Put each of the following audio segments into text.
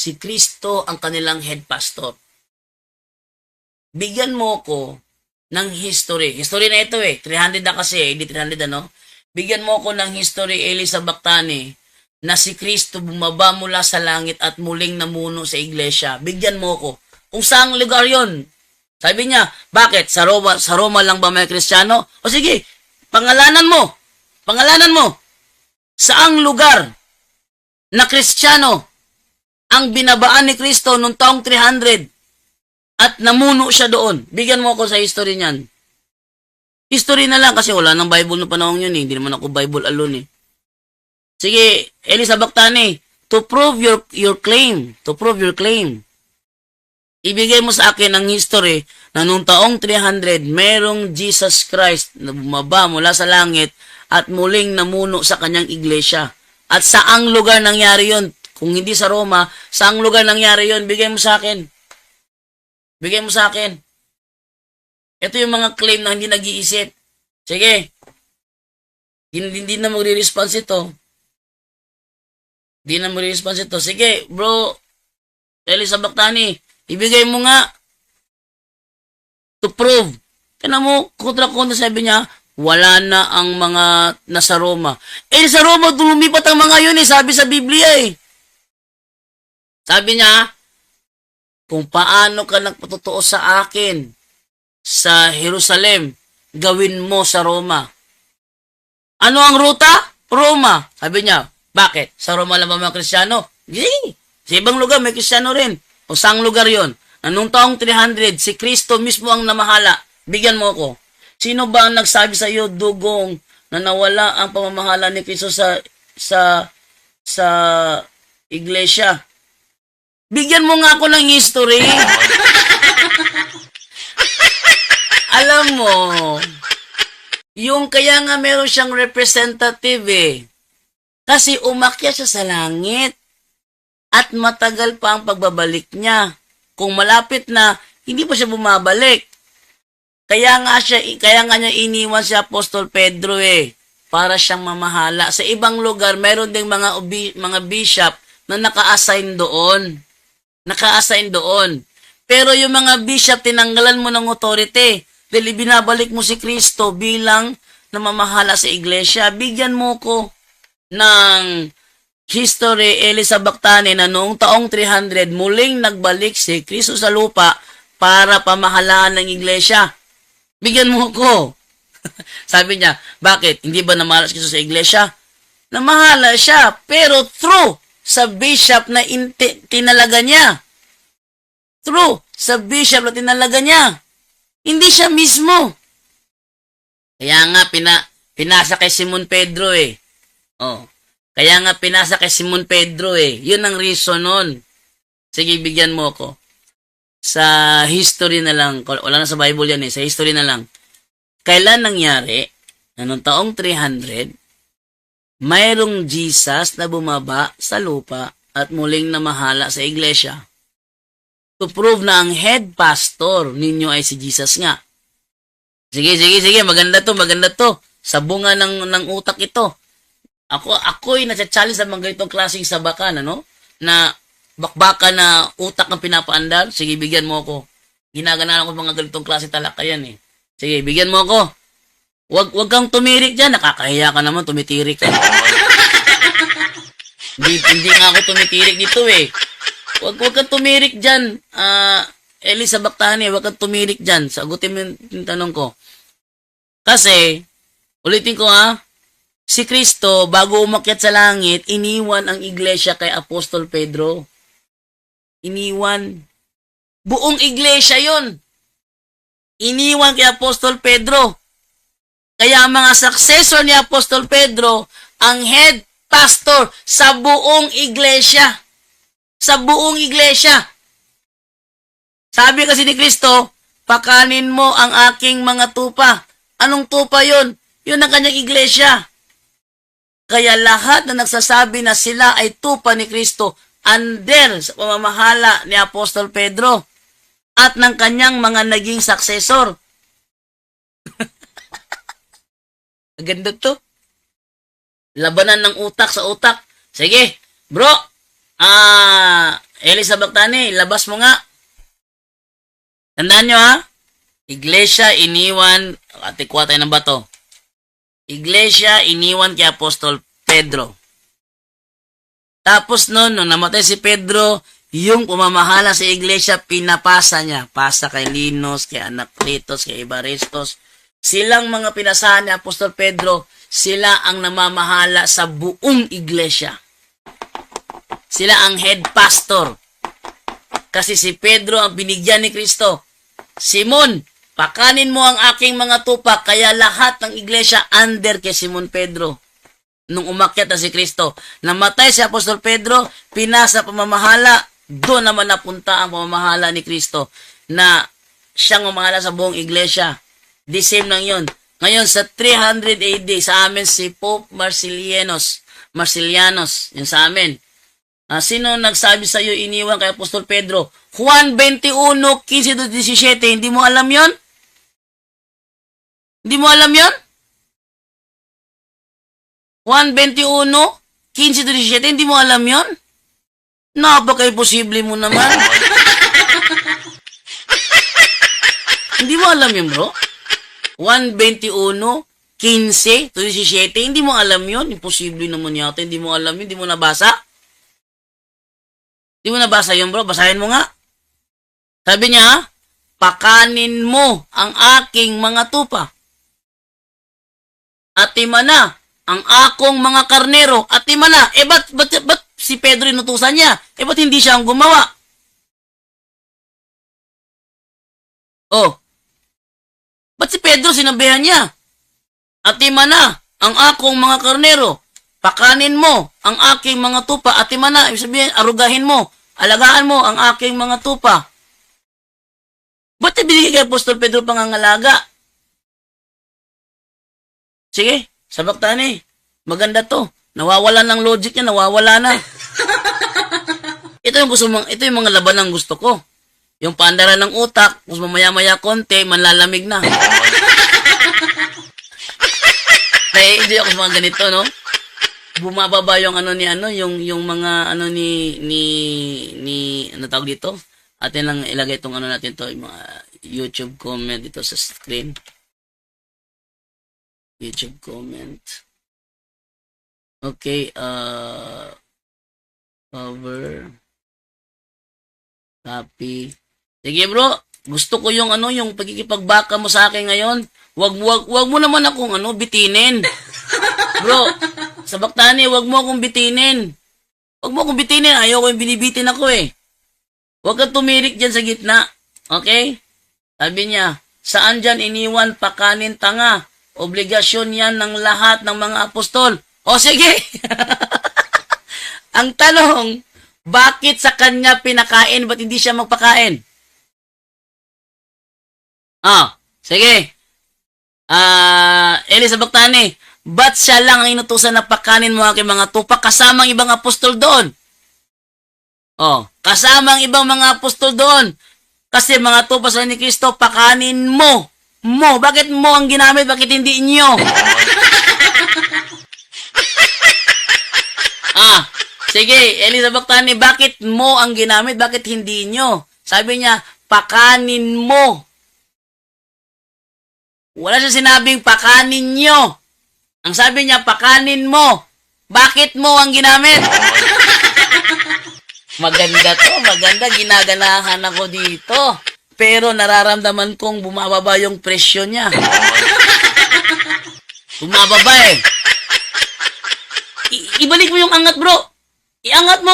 si Kristo ang kanilang head pastor. Bigyan mo ko ng history. History na ito 300 na kasi, hindi 300 ano. Bigyan mo ko ng history, Elisa Bactani, na si Kristo bumaba mula sa langit at muling namuno sa iglesia. Bigyan mo ko. Kung saang lugar yon? Sabi niya, bakit? Sa Roma lang ba may Kristiyano? O sige, pangalanan mo. Pangalanan mo. Saang lugar na Kristiyano ang binabaan ni Kristo noong taong 300 at namuno siya doon? Bigyan mo ko sa history niyan. History na lang kasi wala nang Bible no panahon yun Hindi naman ako Bible alone Sige, Elisa Bactani, to prove your claim. To prove your claim. Ibigay mo sa akin ang history na noong taong 300, merong Jesus Christ na bumaba mula sa langit at muling namuno sa kanyang iglesia. At saang lugar nangyari yon? Kung hindi sa Roma, saang lugar nangyari yon? Bigay mo sa akin. Bigay mo sa akin. Ito yung mga claim na hindi nag-iisip. Sige. Hindi na magre-response ito. Hindi na magre-response ito. Sige, bro. Elisa Bactani, ibigay mo nga. To prove. Kaya mo, kontra-kontra sabi niya, wala na ang mga nasa Roma. Sa Roma, lumipat ang mga yun sabi sa Biblia Sabi niya, kung paano ka nagpatotoo sa akin sa Jerusalem, gawin mo sa Roma. Ano ang ruta? Roma. Sabi niya, bakit? Sa Roma lang ba mga Kristiyano? Hindi. Sa ibang lugar may Kristiyano rin. O saang lugar yon? Anong taong 300, si Kristo mismo ang namahala. Bigyan mo ko. Sino ba ang nagsabi sa iyo, dugong, na nawala ang pamamahala ni Kristo sa iglesia? Bigyan mo nga ako ng history. Alam mo, yung kaya nga meron siyang representative Kasi umakyat siya sa langit. At matagal pa ang pagbabalik niya. Kung malapit na, hindi pa siya bumabalik. Kaya nga niya iniwan si Apostol Pedro para siyang mamahala. Sa ibang lugar, meron ding mga bishop na naka-assign doon. Naka-assign doon. Pero yung mga bishop, tinanggalan mo ng authority. Dahil binabalik mo si Kristo bilang namamahala sa iglesia. Bigyan mo ko ng history, Elisa Bactani, na noong taong 300, muling nagbalik si Kristo sa lupa para pamahalaan ng iglesia. Bigyan mo ko. Sabi niya, bakit? Hindi ba namahala si Kristo sa iglesia? Namahala siya, pero through sa bishop na tinalaga niya. Through sa bishop na tinalaga niya. Hindi siya mismo. Kaya nga, pinasa kay Simon Pedro Kaya nga, pinasa kay Simon Pedro Yun ang reason nun. Sige, bigyan mo ko. Sa history na lang. Wala na sa Bible yan Sa history na lang. Kailan nangyari na noong taong 300, mayroong Jesus na bumaba sa lupa at muling namahala sa iglesia? To prove na ang head pastor ninyo ay si Jesus nga. Sige. Maganda to. Sa bunga ng utak ito. Ako'y nasa-challenge sa mga ganitong klaseng sabakan, na bakbaka na utak ang pinapaandar. Sige, bigyan mo ako. Ginaganan ko mga ganitong klase talakayan Sige, bigyan mo ako. Wag kang tumirik dyan. Nakakahiya ka naman, tumitirik ka. hindi nga ako tumitirik dito Wag kang tumirik dyan. Elisa Bactani, wag kang tumirik dyan. Sagutin mo yung tanong ko. Kasi, ulitin ko si Kristo, bago umakyat sa langit, iniwan ang iglesia kay Apostol Pedro. Iniwan. Buong iglesia yon. Iniwan kay Apostol Pedro. Kaya ang mga successor ni Apostol Pedro, ang head pastor sa buong iglesia. Sa buong iglesia. Sabi kasi ni Kristo, pakanin mo ang aking mga tupa. Anong tupa yon? Yun ang kanyang iglesia. Kaya lahat na nagsasabi na sila ay tupa ni Kristo under sa pamamahala ni Apostol Pedro at ng kanyang mga naging successor. Ganda to. Labanan ng utak sa utak. Sige, bro. Elisa Bactani, labas mo nga. Tandaan nyo ha, Iglesia iniwan, atikwa tayo ng bato. Iglesia iniwan kay Apostol Pedro. Tapos nung namatay si Pedro, yung pumamahala sa iglesia, pinapasa niya. Pasa kay Linus, kay Anacletus, kay Evaristos. Silang mga pinasahan ni Apostol Pedro, sila ang namamahala sa buong iglesia. Sila ang head pastor. Kasi si Pedro ang binigyan ni Kristo. Simon, pakanin mo ang aking mga tupa, kaya lahat ng iglesia under kay Simon Pedro. Nung umakyat na si Kristo, namatay si Apostol Pedro, pinasa pamamahala, doon naman napunta ang pamamahala ni Kristo na siyang mamahala sa buong iglesia. The same lang yun. Ngayon, sa 300 AD, sa amin si Pope Marcelianus, yun sa amin. Sino nagsabi sa iyo iniwan kay Apostol Pedro? Juan 21:15-17, hindi mo alam yon? Hindi mo alam yon? Juan 21:15-17, hindi mo alam yon? Napaka-imposible mo naman. Hindi mo alam yun, bro? 1:21:15-17, hindi mo alam yun? Imposible naman yata, hindi mo alam yun, hindi mo nabasa? Hindi mo nabasa yun, bro? Basahin mo nga. Sabi niya, pakanin mo ang aking mga tupa. At imana ang akong mga karnero. At imana, ba't si Pedro inutusan niya? Ba't hindi siya ang gumawa? Oh, ba't si Pedro sinabihan niya? At imana ang akong mga karnero. Pakanin mo ang aking mga tupa. At imana, ibig sabihin, arugahin mo. Alagaan mo ang aking mga tupa. Ba't ibigay kay Apostol Pedro pangangalaga? Sige, sabak tani. Maganda to. Nawawala ng logic niya, nawawala na. Ito yung mga laban ng gusto ko. Yung paandaran ng utak, mas mamaya-maya konti, manlalamig na. Kaya hindi ako sa mga ganito, no? Bumababa yung yung mga ano tawag dito? Atin lang ilagay itong natin to, yung mga YouTube comment dito sa screen. YouTube comment. Okay, cover. Copy. Sige bro, gusto ko yung yung pagkikipagbaka mo sa akin ngayon. Wag mo naman akong bitinin. Bro, sa Bactani, wag mo akong bitinin. Wag mo akong bitinin, ayoko yung binibitin ako eh. Huwag kang tumirik dyan sa gitna. Okay? Sabi niya, saan dyan iniwan pakanin tanga? Obligasyon yan ng lahat ng mga apostol. O sige. Ang tanong, bakit sa kanya pinakain? Ba't hindi siya magpakain? Sige. Elisa Bactani, ba't siya lang ang inutusan na pakanin mo aking mga tupa kasamang ibang apostol doon? Kasama ang ibang mga apostol doon. Kasi mga tupa sa ni Kristo, pakanin mo. Bakit mo ang ginamit? Bakit hindi inyo? Sige, Elisa Bactani, bakit mo ang ginamit? Bakit hindi inyo? Sabi niya, pakanin mo. Wala siya sinabing pakanin nyo. Ang sabi niya, pakanin mo. Bakit mo ang ginamit? Maganda to, maganda. Ginaganahan ako dito. Pero nararamdaman kong bumababa yung presyo niya. Bumababa eh. Ibalik mo yung angat bro. Iangat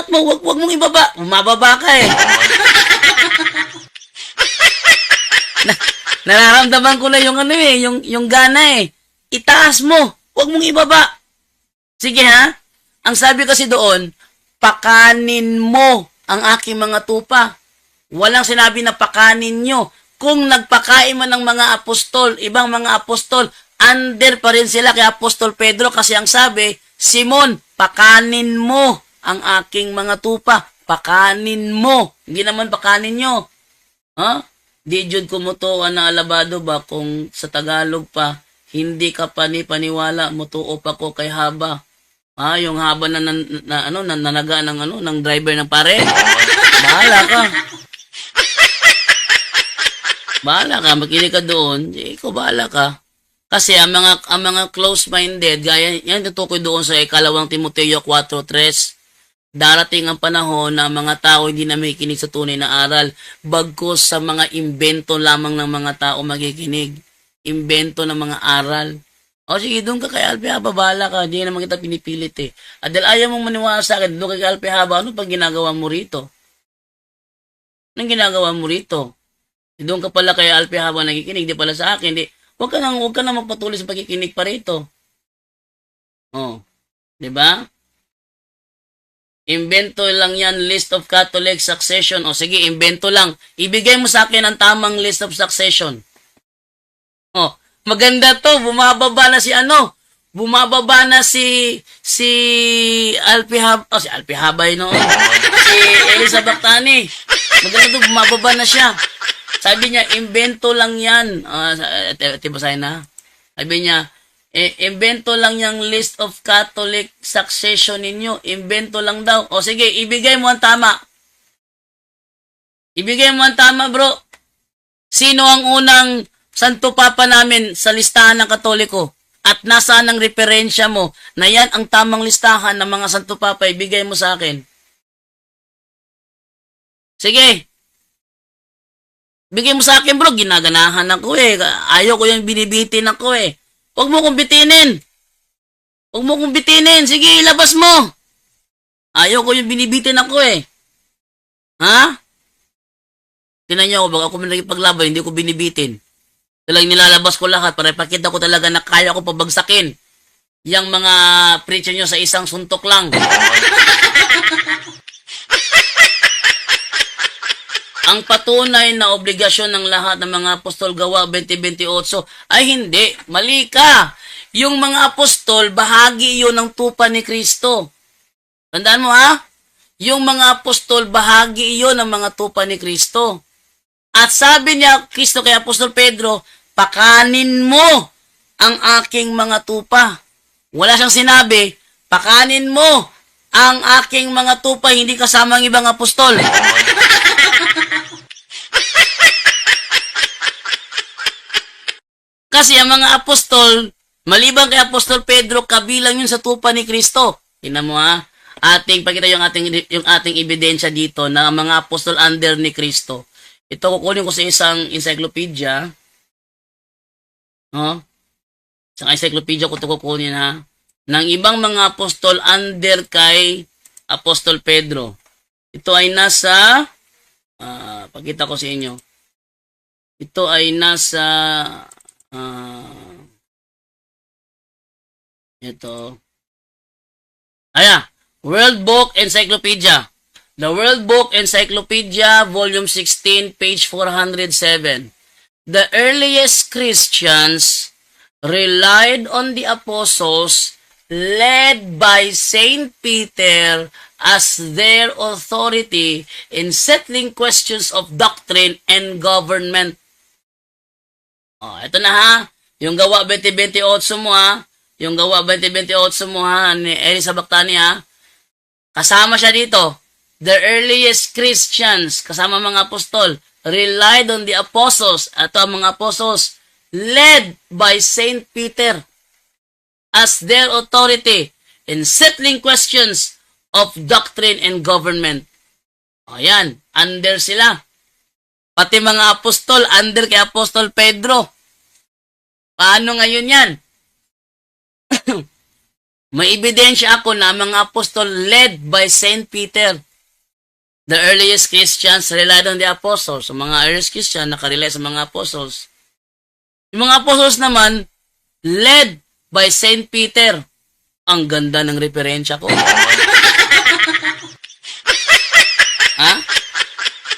mo. Wag mong ibaba. Bumababa ka eh. Nararamdaman ko na yung yung gana eh. Itaas mo. Wag mong ibaba. Sige ha. Ang sabi kasi doon, pakanin mo ang aking mga tupa. Walang sinabi na pakanin nyo. Kung nagpakain man ng mga apostol, ibang mga apostol, under pa rin sila kay Apostol Pedro kasi ang sabi, Simon, pakanin mo ang aking mga tupa. Pakanin mo. Hindi naman pakanin nyo. Di jud kumutuan na alabado ba kung sa Tagalog pa, hindi ka paniwala, mutuo pa ko kay haba. Yung haba na nanaga ng ng driver ng pare. Bahala ka. Bahala ka, makinig ka doon. Ikaw bahala ka. Kasi ang mga close-minded, gaya yan tutukoy doon sa ikalawang Timoteo 4:3. Darating ang panahon na ang mga tao hindi na makikinig sa tunay na aral, bagkus sa mga imbento lamang ng mga tao makikinig. Imbento ng mga aral. O sige, doon ka kay Alpi Haba, bahala ka. Hindi naman kita pinipilit eh. At dahil ayaw mong maniwala sa akin, doon kay Alpi Haba, ano pag ginagawa mo rito? Anong ginagawa mo rito? Doon ka pala kay Alpi Haba nakikinig, di pala sa akin. Di, huwag ka nang magpatuloy sa pagkikinig pa rito. Oh, di ba? Invento lang yan, list of Catholic succession. O sige, invento lang. Ibigay mo sa akin ang tamang list of succession. Oh, maganda to. Bumababa na si Bumababa na si Alpi Haba. Oh, si Alpi Habay noon. Si Elisa Bactani. Maganda to, bumababa na siya. Sabi niya, invento lang yan. Basahin na. Sabi niya, invento lang yung list of Catholic succession ninyo. Invento lang daw. O sige, ibigay mo ang tama. Ibigay mo ang tama, bro. Sino ang unang Santo Papa namin sa listahan ng Katoliko? At nasaan ang referensya mo na yan ang tamang listahan ng mga Santo Papa? Ibigay mo sa akin. Sige. Bigay mo sa akin, bro. Ginaganahan ako eh. Ayaw ko yung binibitin ako eh. Huwag mo kong bitinin. Huwag mo kong bitinin. Sige, ilabas mo. Ayaw ko yung binibitin ako eh. Ha? Tinan niyo ako, baka ako nagipaglaban, hindi ko binibitin. Talagang nilalabas ko lahat para ipakita ko talaga na kaya ko pabagsakin yung mga preacher nyo sa isang suntok lang. Ang patunay na obligasyon ng lahat ng mga apostol gawa 20:28 ay hindi. Mali ka. Yung mga apostol, bahagi yun ng tupa ni Kristo. Tandaan mo ha? Yung mga apostol, bahagi yun ng mga tupa ni Kristo. At sabi niya, Kristo kay Apostol Pedro, pakanin mo ang aking mga tupa. Wala siyang sinabi, pakanin mo ang aking mga tupa, hindi kasama ang ibang apostol. Kasi ang mga apostol, maliban kay Apostol Pedro, kabilang yun sa tupa ni Kristo. Tingnan mo ha, pakita yung ating ebidensya dito na ang mga apostol under ni Kristo. Ito kukunin ko sa isang encyclopedia. Sa encyclopedia ko ito kukunin ha. Ng ibang mga apostol under kay Apostol Pedro. Ito ay nasa, pakita ko sa inyo. Ito ay nasa, ito. World Book Encyclopedia. The World Book Encyclopedia, Volume 16, page 407. The earliest Christians relied on the apostles led by Saint Peter as their authority in settling questions of doctrine and government. Ito na ha. Yung gawa 20:28 mo ha. Yung gawa 20:28 mo ha, ni Elisa Bactani ha. Kasama siya dito. The earliest Christians, kasama mga apostol, relied on the apostles. Ito ang mga apostles, led by Saint Peter as their authority in settling questions of doctrine and government. Ayan, under sila. Pati mga apostol, under kay Apostol Pedro. Paano ngayon yan? May ebidensya ako na mga apostol led by Saint Peter. The earliest Christians relied on the apostles. So, mga earliest Christians nakarely sa mga apostles. Yung mga apostles naman, led by Saint Peter. Ang ganda ng referensya ko.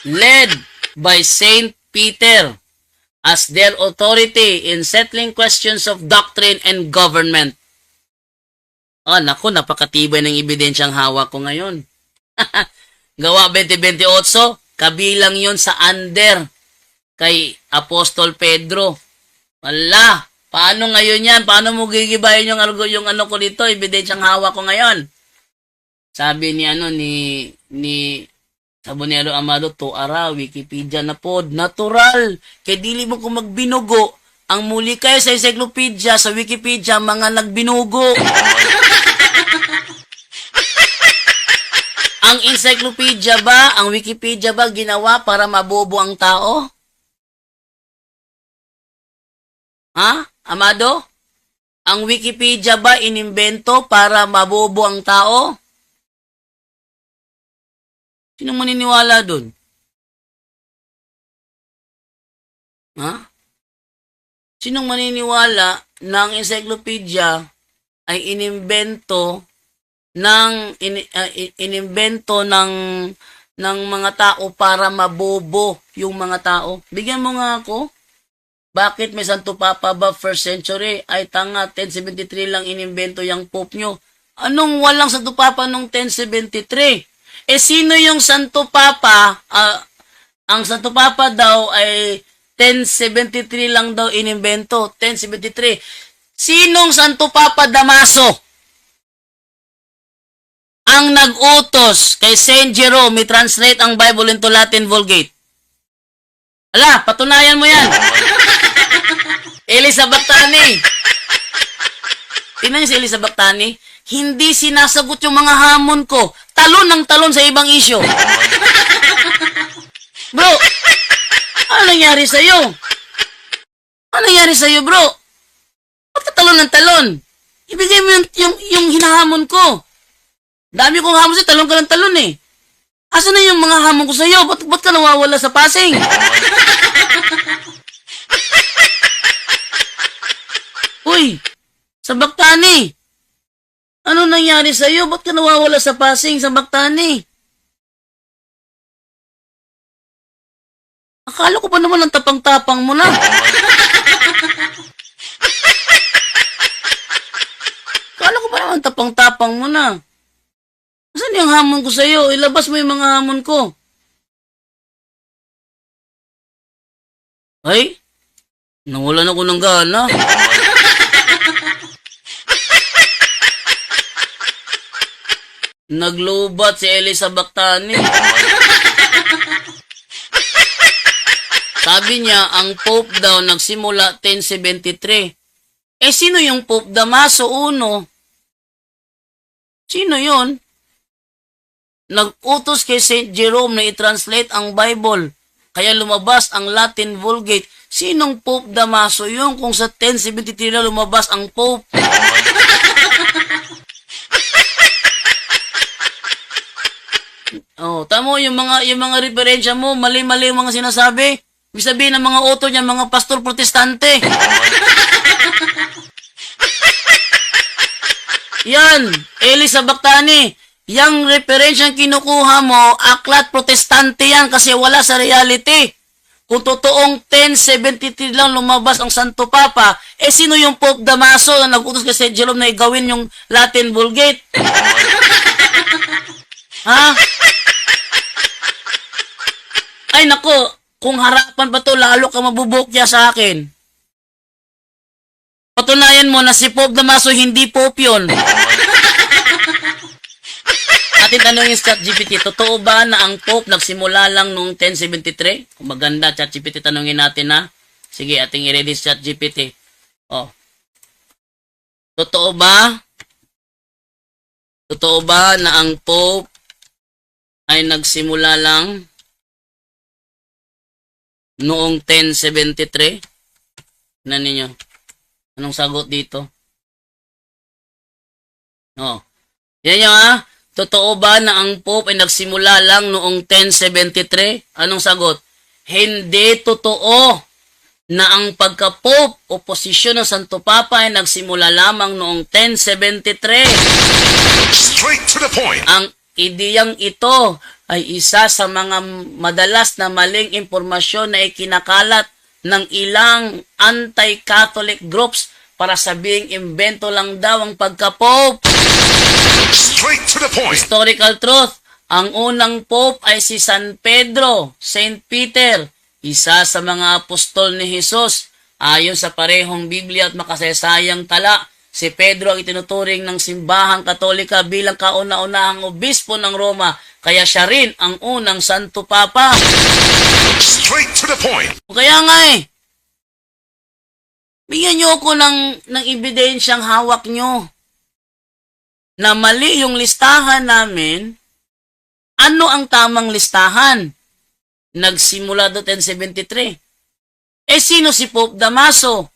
Led by Saint Peter as their authority in settling questions of doctrine and government. Naku, napakatibay ng ebidensyang hawak ko ngayon. Gawa 20:28, kabilang yun sa under kay Apostol Pedro. Wala, Paano ngayon yan? Paano mo gigibayin yung ano ko dito? Ebidensyang hawak ko ngayon. Sabi ni Sabonero Amado, to ara, Wikipedia na pod. Natural. Kaya dili mo ko magbinugo. Ang muli kayo sa encyclopedia, sa Wikipedia, mga nagbinugo. Ang encyclopedia ba, ang Wikipedia ba, ginawa para mabobo ang tao? Ha? Amado? Ang Wikipedia ba inimbento para mabobo ang tao? Sinong maniniwala dun? Ha? Sinong maniniwala na ang encyclopedia ay inimbento ng mga tao para mabobo yung mga tao? Bigyan mo nga ako. Bakit may Santo Papa ba first century? Ay tanga, 1073 lang inimbento yung Pope nyo. Anong walang Santo Papa nung 1073? Sino yung Santo Papa? Ang Santo Papa daw ay 1073 lang daw inimbento. 1073. Sinong Santo Papa Damaso? Ang nag-utos kay Saint Jerome i-translate ang Bible into Latin Vulgate. Ala, patunayan mo yan. Elisa Bactani. Tingnan niyo si Elisa Bactani. Hindi sinasagot yung mga hamon ko. Talon ng talon sa ibang isyo. Bro, ano nangyari sa'yo? Ano nangyari sa'yo, bro? Ba't ka talon ng talon? Ibigay mo yung hinahamon ko. Dami kong hamon sa'yo, talon ka ng talon eh. Asa na yung mga hamon ko sa'yo? Ba't ka nawawala sa passing? Uy, sa Bactani. Ano nangyari sa'yo? Ba't ka nawawala sa passing sa Bactani? Akala ko pa naman ang tapang-tapang mo na. Akala ko pa naman ang tapang-tapang mo na. Saan yung hamon ko sa'yo? Ilabas mo yung mga hamon ko. Ay, nawalan ako ng gana. Naglubat si Elisa Bactani. Sabi niya, ang Pope daw nagsimula 1073. Sino yung Pope Damaso I? Sino yon? Nag-utos kay Saint Jerome na i-translate ang Bible. Kaya lumabas ang Latin Vulgate. Sinong Pope Damaso yun kung sa 1073 na lumabas ang Pope? Oh, tamo yung mga referensya mo, mali-mali yung mga sinasabi. Ibig sabihin ng mga author niya, mga pastor protestante. Yan, Elisa Bactani. Yang referensyang kinukuha mo, aklat protestante yan kasi wala sa reality. Kung totoong 1073 lang lumabas ang Santo Papa, sino yung Pope Damaso na nag-utos kay St. Jerome na igawin yung Latin Vulgate? Ha? Ay nako, kung harapan pa to, lalo ka mabubukya sa akin. Patunayan mo na si Pope Damaso hindi Pope yun. Atin tanongin sa ChatGPT, totoo ba na ang Pope nagsimula lang noong 1073? Kung maganda, ChatGPT, tanongin natin ha. Sige, ating i-ready sa ChatGPT. Oh. Totoo ba? Totoo ba na ang Pope ay nagsimula lang noong 1073? Tignan ninyo. Anong sagot dito? Oh. Yan nyo ha. Totoo ba na ang Pope ay nagsimula lang noong 1073? Anong sagot? Hindi totoo na ang pagka-Pope o posisyon ng Santo Papa ay nagsimula lamang noong 1073. Straight to the point. Ang ideyang ito ay isa sa mga madalas na maling impormasyon na ikinakalat ng ilang anti-Catholic groups para sabing imbento lang daw ang pagka-Pope. Straight to the point. Historical truth, ang unang Pope ay si San Pedro, Saint Peter, isa sa mga apostol ni Jesus. Ayon sa parehong Biblia at makasaysayang tala, si Pedro ang itinuturing ng simbahang Katolika bilang kauna-unahang obispo ng Roma, kaya siya rin ang unang Santo Papa. Straight to the point. Kaya nga bigyan niyo ako ng ebidensyang hawak niyo na mali yung listahan namin. Ano ang tamang listahan? Nagsimula do 1073. Sino si Pope Damaso?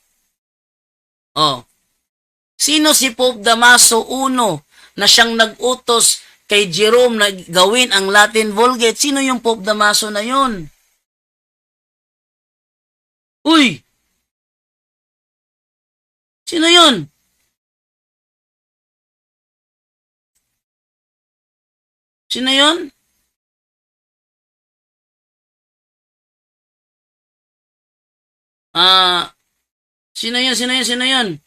Sino si Pope Damaso I na siyang nag-utos kay Jerome na gawin ang Latin Vulgate? Sino yung Pope Damaso na yun? Uy! Sino yun? Sino yun? Sino yun?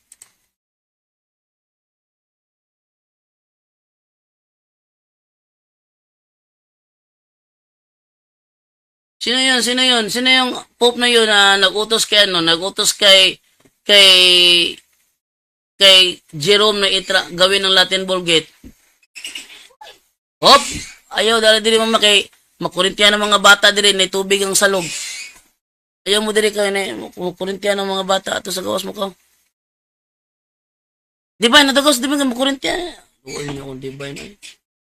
Sino yun? Sino yung Pope na yun na nag-utos kay kay Jerome na gawin ng Latin Vulgate? Hop! Ayaw, dali diri mo makurintiyan ng mga bata diri na tubig ang salog. Ayaw mo diri kayo na makurintiyan ng mga bata ato sa gawas mo ko. Di ba, natagos, di ba makurintiyan? Uy niyo kung di ba yun.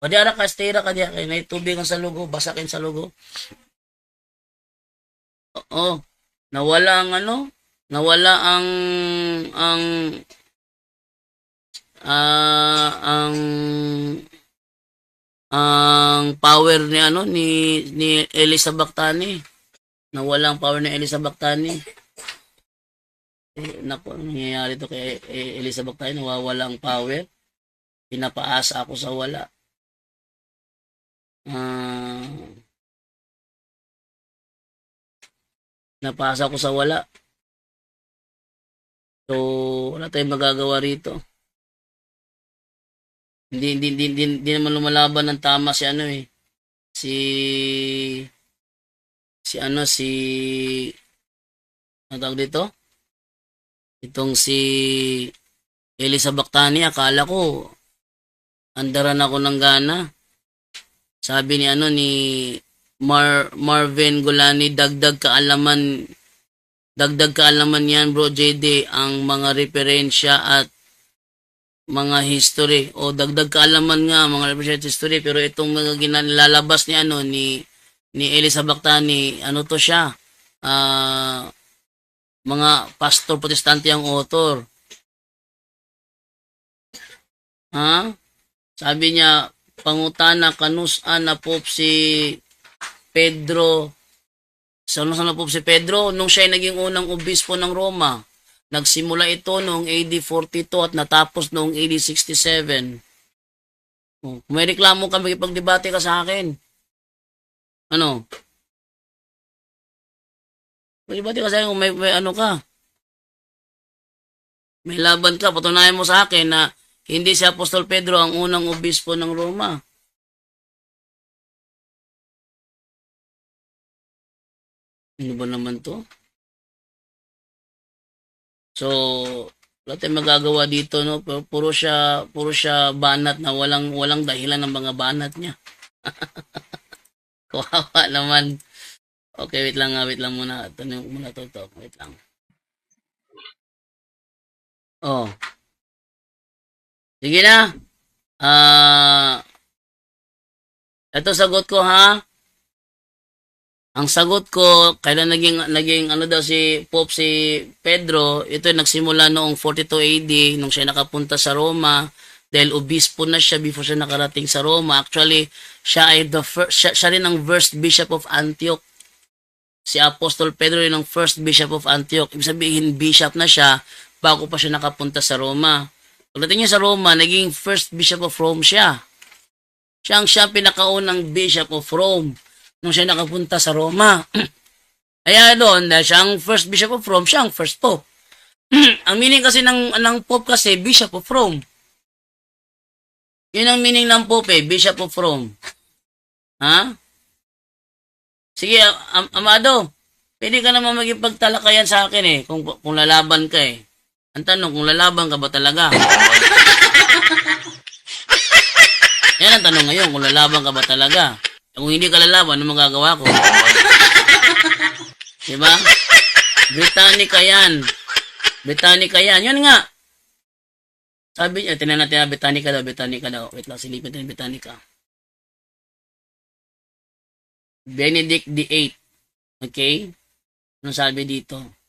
Pwede ara ka, stay ra ka diya kay na tubig ang salog, basakin salog. Oo. Nawala ang nawala ang power ni Elisa Bactani. Nawala ang power ni Elisa Bactani. Naku, ano nangyayari to kay Elisa Bactani? Nawawala ang power. Pinapaasa ako sa wala. Napasa ko sa wala. So, wala tayong magagawa rito. Hindi naman lumalaban ng tama si ano tawag dito? Itong si Elisa Bactani, akala ko andaran ako ng gana. Sabi ni ni Marvin Golani, dagdag kaalaman yan bro JD, ang mga referensya at mga history o dagdag kaalaman nga mga referensya history, pero itong mga ginalabas ni Elisa Bactani, to siya, mga pastor protestante ang author. Sabi niya, pangutana kanusan na Pope si Pedro. Saan na Pope si Pedro? Nung siya ay naging unang obispo ng Roma. Nagsimula ito noong AD 42 at natapos noong AD 67. Kung may reklamo ka, magipagdebate ka sa akin. Magdebate ka sa akin kung may ka. May laban ka, patunayan mo sa akin na hindi si Apostol Pedro ang unang obispo ng Roma. Ano ba naman to? So, wala tayong magagawa dito, no? Puro siya banat na walang dahilan ng mga banat niya. Kawawa naman. Okay, wait lang muna. Tanong muna to. Wait lang. Sige na. Ito sagot ko, ha? Ang sagot ko, kailan naging daw si Pope si Pedro, ito nagsimula noong 42 AD nung siya nakapunta sa Roma dahil obispo na siya before siya nakarating sa Roma. Actually, siya ay siya rin ang first bishop of Antioch. Si Apostol Pedro rin ang first bishop of Antioch. Ibig sabihin, bishop na siya bago pa siya nakapunta sa Roma. Pagdating niya sa Roma, naging first bishop of Rome siya. Siya ang pinakaunang bishop of Rome nung siya nakapunta sa Roma. Kaya doon, dahil siya ang first bishop of Rome, siya ang first pope. Ang meaning kasi ng pope kasi, bishop of Rome. Yun ang meaning ng pope, bishop of Rome. Ha? Sige, Amado, Pwede ka naman magipagtalakayan sa akin eh, kung lalaban ka eh. Ang tanong, kung lalaban ka ba talaga? Yan ang tanong ngayon, kung lalaban ka ba talaga? Kung hindi ka lalaban, ano magagawa ko? Diba? Britannica yan. Britannica yan. Yun nga. Sabi niya, tinan natin na Britannica daw, Britannica daw. Wait lang, silipin natin Britannica. Benedict VIII. Okay? Ano sabi dito?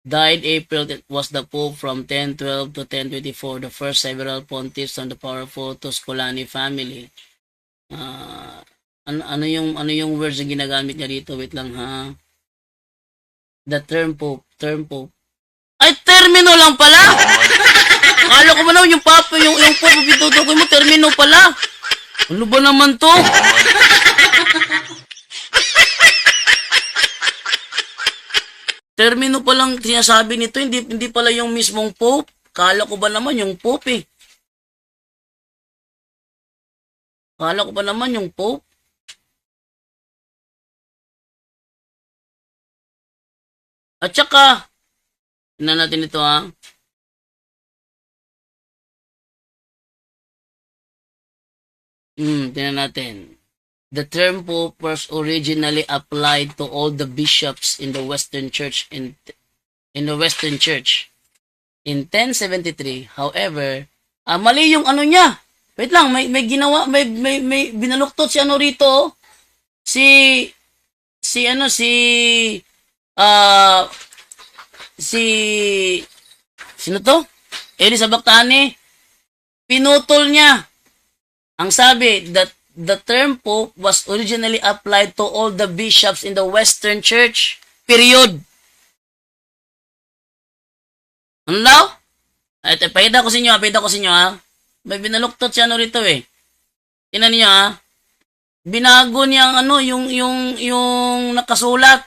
Died April, it was the Pope from 1012 to 1024, the first several pontiffs from the powerful Tuscolani family. Ano yung words na ginagamit niya dito? Wait lang ha. The term Pope. Ay, termino lang pala! Akala ko ba naman yung Papa, yung Pope, bitutukoy mo, termino pala. Ano ba naman to? Termino pa lang sinasabi nito, hindi pala yung mismong Pope. Kala ko ba naman yung Pope eh. Kala ko ba naman yung Pope? At saka, tingnan natin ito ha. Tingnan natin. The term Pope was originally applied to all the bishops in the Western Church in the Western Church. In 1073, however, mali yung ano niya. Wait lang, may ginawa, may binaluktot si ano rito. Sino to? Elisa Bactani. Pinutol niya. Ang sabi, that the term Pope was originally applied to all the bishops in the Western Church. Period. Ano daw? Ito, pakita ko sa inyo ha. May binaluktot siya ano rito eh. Tinan niyo ha. Binago niya ang yung nakasulat.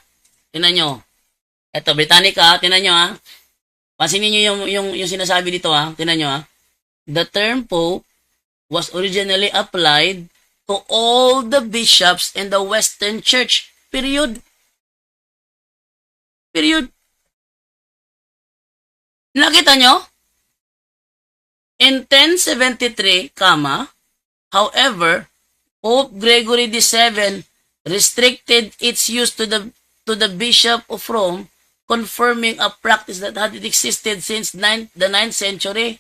Tinan niyo. Ito, Britannica ha. Tinan niyo ha. Pansinin niyo yung sinasabi dito ha. Tinan niyo ha. The term Pope was originally applied to all the bishops in the Western Church. Period. Nakita nyo? In 1073, however, Pope Gregory VII restricted its use to the Bishop of Rome, confirming a practice that had existed since the 9th century.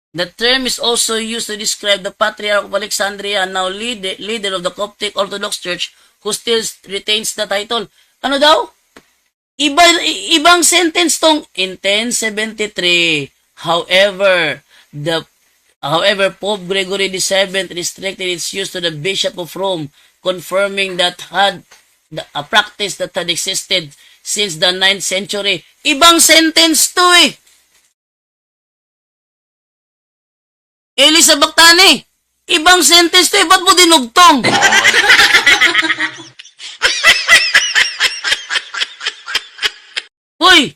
The term is also used to describe the Patriarch of Alexandria, now leader of the Coptic Orthodox Church, who still retains the title. Ano daw? Ibang sentence tong in 1073. However, Pope Gregory VII restricted its use to the Bishop of Rome, confirming that a practice that had existed since the 9th century. Ibang sentence to eh. Elisa Bactani, ibang sentence to eh, ba't mo dinugtong? Hoy,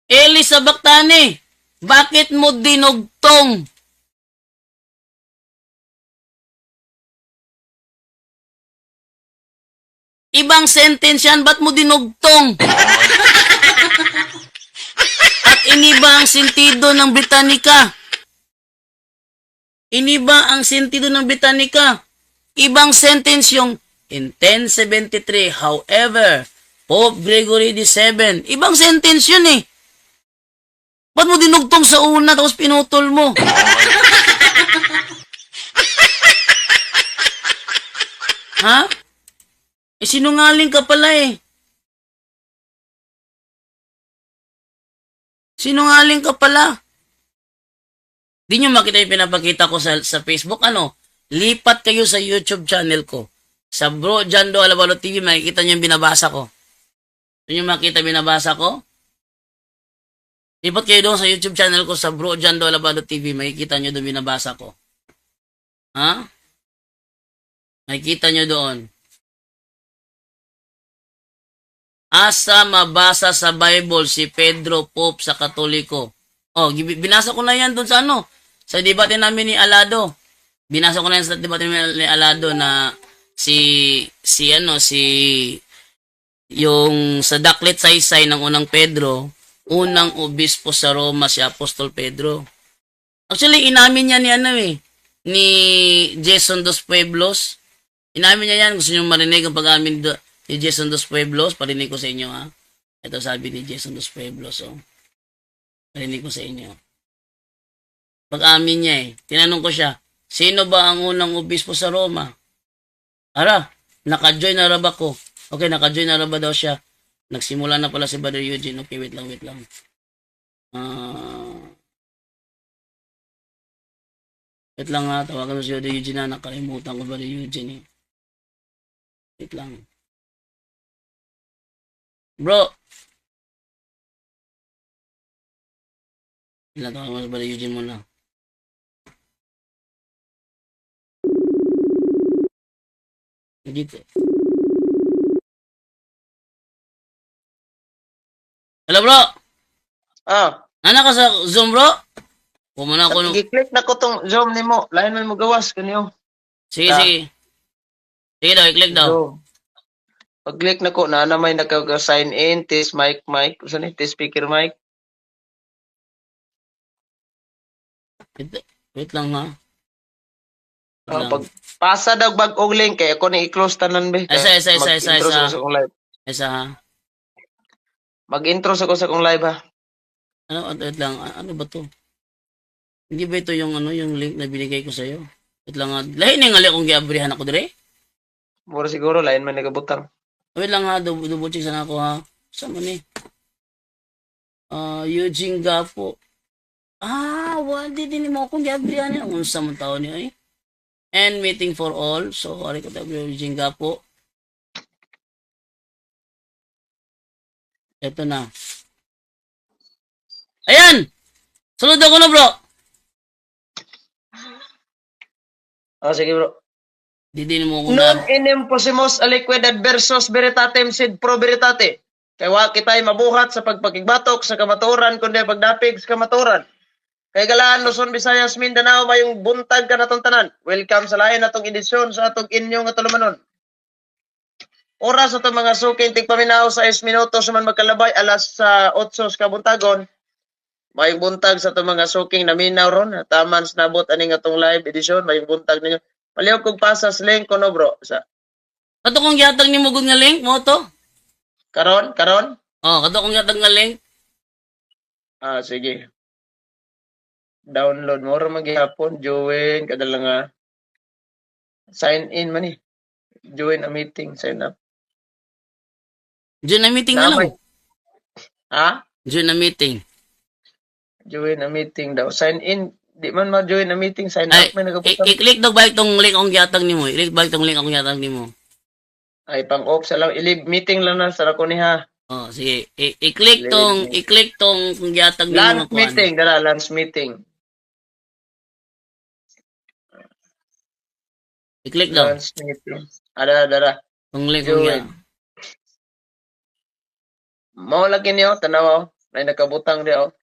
Elisa Bactani, bakit mo dinugtong? Ibang sentence yan, ba't mo dinugtong? At iniba ang sentido ng Britannica. Iniba ang sentido ng Britannica. Ibang sentence yung in 1073, however, Pope Gregory VII. Ibang sentence yun eh. Ba't mo dinugtong sa una tapos pinutol mo? Ha? Sinungaling ka pala eh. Sinungaling ka pala. Di nyo makita yung pinapakita ko sa Facebook. Lipat kayo sa YouTube channel ko. Sa Bro Jando Alabalo TV, makikita nyo yung binabasa ko. Di nyo makita binabasa ko? Lipat kayo doon sa YouTube channel ko sa Bro Jando Alabalo TV, makikita nyo doon binabasa ko. Ha? Makikita nyo doon. Asa mabasa sa Bible si Pedro Pope sa Katoliko? Binasa ko na yan doon sa debate namin ni Alado. Binasa ko na yan sa debate namin ni Alado na si yung sa daklit saysay ng unang Pedro, unang obispo sa Roma si Apostol Pedro. Actually, inamin niya ni ano ni Jason dos Pueblos. Inamin niya yan. Gusto niyo marinig ang pag-amin ni Jason dos Pueblos? Parinig ko sa inyo, ha? Ito sabi ni Jason dos Pueblos, oh. Parinig ko sa inyo. Pag-amin niya Tinanong ko siya, sino ba ang unang obispo sa Roma? Ara, naka-join na ba ko? Okay, naka-join na ba daw siya? Nagsimula na pala si Brother Eugene. Okay, wait lang. Wait lang ha, tawagan mo si Brother Eugene na. Nakalimutan ko Brother Eugene Wait lang. Bro! Wait lang, tawagan mo si Brother Eugene muna. Dito. Hello bro! Nana ka sa Zoom bro? Pumuna ko nung... I-click na ko tong Zoom nimo. Lain man mo gawas kanyo. Sige, sige. Sige daw, i-click daw. Zoom. Pag-click na ko, na may naka-sign in, test mic. Usa ni test speaker mic. Wait lang ha. Wait lang. Pag pasa daw bag-og link kay ako ni i-close tanan be. Isa. Mag-intro sa akong live. Isa ha. Mag-intro sa ko sa akong live ha. Wait lang. Ano ba to? Hindi ba ito yung yung link na binigay ko sa'yo? Wait lang ha. Lahi na yung ngali akong giabrihan ako dire. Mura siguro lain man nagabutang. Wait lang ha. Double check sana ako ha. Saan man Eugene Gapo. Wala din mo akong giabrihan niya. Unsa man tao niya And meeting for all. So, ari ko tayo Eugene Gapo. Ito na. Ayan! Sunod ako na bro. Sige bro. Didin mo kung Non inem possimos aliquid adversus veritatem sed pro veritate. Kay wa kitay mabuhat sa pagpakigbatok sa kamaturan kundi pagdapig sa kamaturan. Kay galaan Luzon, Visayas, Mindanao mayong buntag ka natong tanan. Welcome sa lain natong edisyon sa atong inyo nga tulumanon. Oras sa itong mga suking tigpaminaw sa 6 minutos man magkalabay alas sa 8 sa kabuntagon. Mayong buntag sa itong mga suking naminaw ron. Taman sa nabot aning atong live edition. Mayong buntag ninyo. Maliw kong pasas link ko no bro. Kato kong gihatag ni Mugod nga link mo to? Karon? Kato kong gihatag nga link. Sige. Download mo rin maghihapon. Join. Kadala nga. Sign in man Join a meeting. Sign up. Join na meeting na lang. Join na meeting. Join a meeting daw. Sign in. Di man ma-join a meeting. Sign up. May nagaputang. I-click daw balik tong link akong gihatag nimo. I-click balik tong link akong gihatag nimo. Ay, pang-off sa lang. Meeting lang na sa ako ni ha. Sige. I-click tong kung gihatag nimo. Lunch meeting. Dala, lunch meeting. I-click daw. Lunch meeting. Dara. Tong link akong Join. Mao lagi niyo. Tanaw. May nakabutang diyo.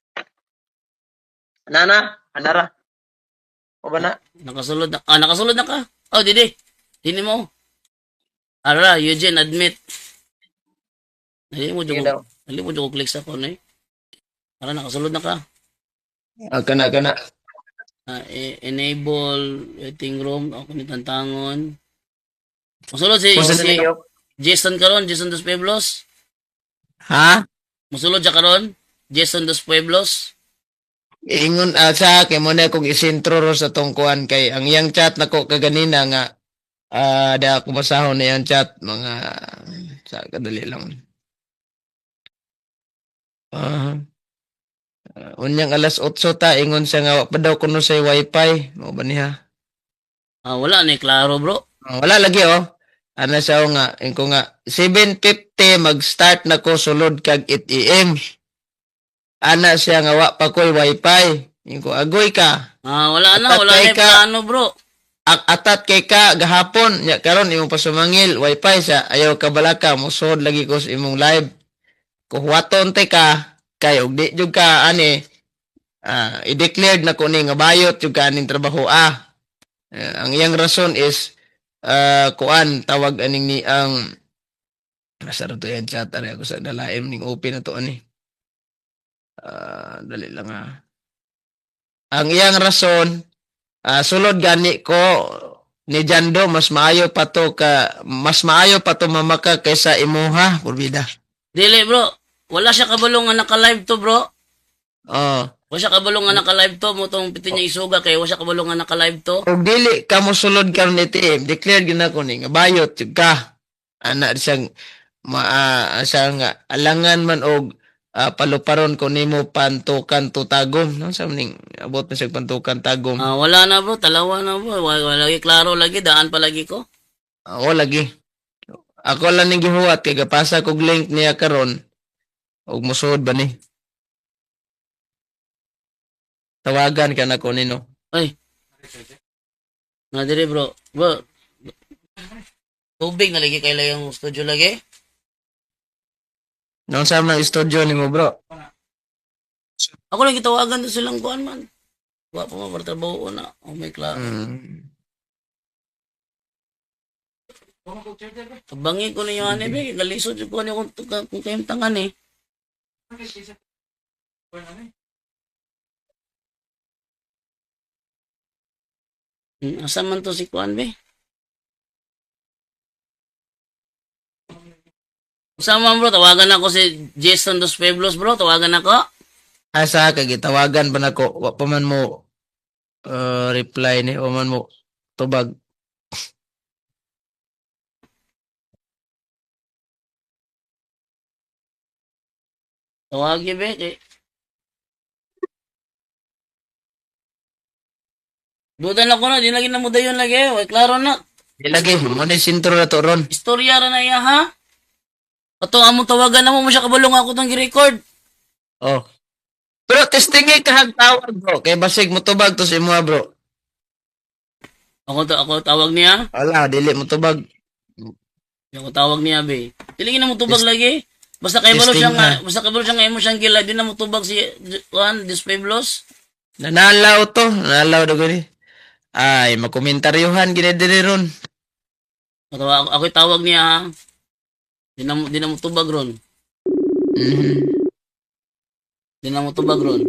Anara. O ba na? Nakasulod na ka. Dini mo. Ara, Eugene, admit. Dali mo dyan click sa phone Ara, nakasulod na ka. Kana. Enable waiting room. Ako ni Tantangon. Musulod si Jason karon, Jason dos Pueblos. Ha? Musulod siya karon, Jason dos Pueblos. Ingon sa kay mo na kung isintro ro sa tungkuan kay ang iyang chat nako kaganina nga da ako masahon na yung chat mga sa kadali lang. Unyang alas 8 ta ingon siya nga wa pa daw kuno say wifi mo ba niya? Wala ni klaro bro. Wala lagi Ano siya nga inko nga 7:50 mag-start na ko sulod kag 8 AM. Ana siya nga wa pa koy wifi. Inko agoy ka. Wala na plano bro. Atat kay ka gahapon nya karon imong pasumangil wifi sa ayaw ka balaka musod lagi ko sa imong live. Kuhuwaton te ka kay og di jud ka i-declared na ko ni nga bayot jud ka aning trabaho ang iyang rason is kuan tawag aning ni ang Nasa to yan chat ari ako sa nalaim ning open na to ani. Dali lang Ang iyang rason sulod gani ko ni Jando mas maayo pa to mamaka kaysa imuha purbida. Dili bro, wala siya kabalo nga naka-live to bro. Oh. Wala siya kabalo nga naka-live to, mo tong piti niya isuga kay wala siya kabalo nga naka-live to. Kung dili ka mo sulod karon ni team, declare gina ko ni nga bayot jud ka. Ana siyang siyang alangan man og paluparon ko nimo pantukan tutagom no sa ning abot na siya pantukan tagom. Wala na bro, talawa na bro. Wala lagi klaro lagi, daan pa lagi ko. Oo lagi. Ako lang ning gihuwat kay gapasa kog link niya karon og musuod ba ni. Tawagan ka na ko nino. Ay. Na dire bro. Bro. Tubig na lagi kay yung studio lagi. Nung sa ng studio nimo bro. Ako lang gitawagan to silang kuan man. Wa pa matrabaho na. Oh my klaro. Bangi ko ninyo ani be, galisod jud ko ni kung kayong tangan eh. Asa man to si kuan be? Sama bro, tawagan ako si Jason Dos Pueblos bro, tawagan ako. Asa ka gitawagan ba nako wa pa man mo reply ni o man mo tubag. Tawagi be kay. Dudan ako na, di lagi na mo dayon lagi. Way klaro na. Di lagi mo ni sintro na to ron. Istorya ra na iya ha. Ato among tawagan na mo siya kabalong ako tong gi-record. Oh. Pero testingin ka tawag bro kay basig mo tubag to sa imo bro. Ako tawag niya. Wala dili mo tubag. Ako tawag niya be. Dili na mo tubag lagi. Basta kay balo siya nga, basta kay balo siya nga imo siyang gila, di na mo tubag si Juan Dos Pueblos. Nanalaw daw gani. Ay, makomentaryuhan gid diri ron. Ako tawag niya ha. Di na mo tubag ron. Di na mo tubag ron.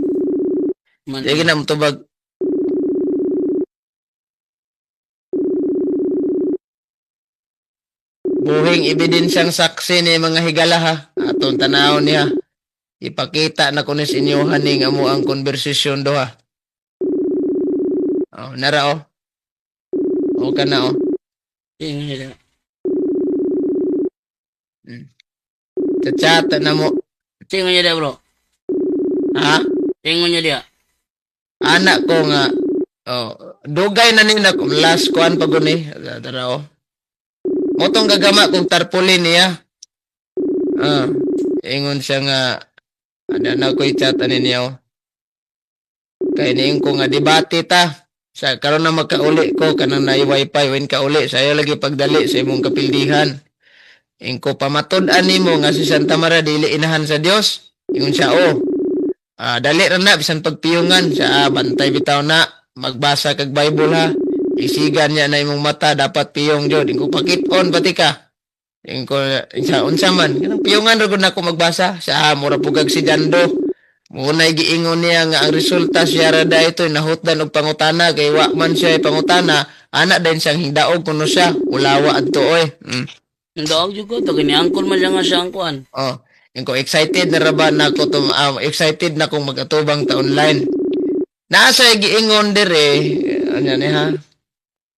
Man. Di na mo tubag. Buhing ebidensyang saksi ni mga higala ha. Atong tanawon niya. Ipakita na kunis inyo haning amo ang konversasyon do ha. Oh, nara oh. O ka na oh. Chat na mo. Tingon niya dia bro. Ha? Tingon niya dia. Anak ko nga. Oh, dugay na nina kung last kuan pa guni. Tara oh. Motong gagama kung tarpulin niya. Ingon siya nga na ko'y chat niya oh. Kaya niing ko nga debate ta. Sa karon na magkauli ko kanang na wifi when kauli sayo lagi pagdali sa imong kapildihan. Ingko pamatud-an nimo nga si Santa Maria dili inahan sa Dios. Ingon siya oh. Dali ra na bisan pagpiyungan sa bantay bitaw na magbasa kag Bible ha. Isigan niya na imong mata dapat piyong jud. Ingko pakit-on pati ka. Ingko siya unsa man kanang piyungan ra gud nako magbasa sa mura pugag si Jando. Muna'y giingon niya nga ang resulta siya rada ito nahutdan og pangutana kay wa man siya pangutana ana din siyang hingdaog kuno siya ulawa adto oy. Daog jud ko to kini angkol man siya nga siya ang kuan. Oh, ingko excited na raba na ko to excited na kong magatubang ta online. Nasa giingon dire anya ni ha.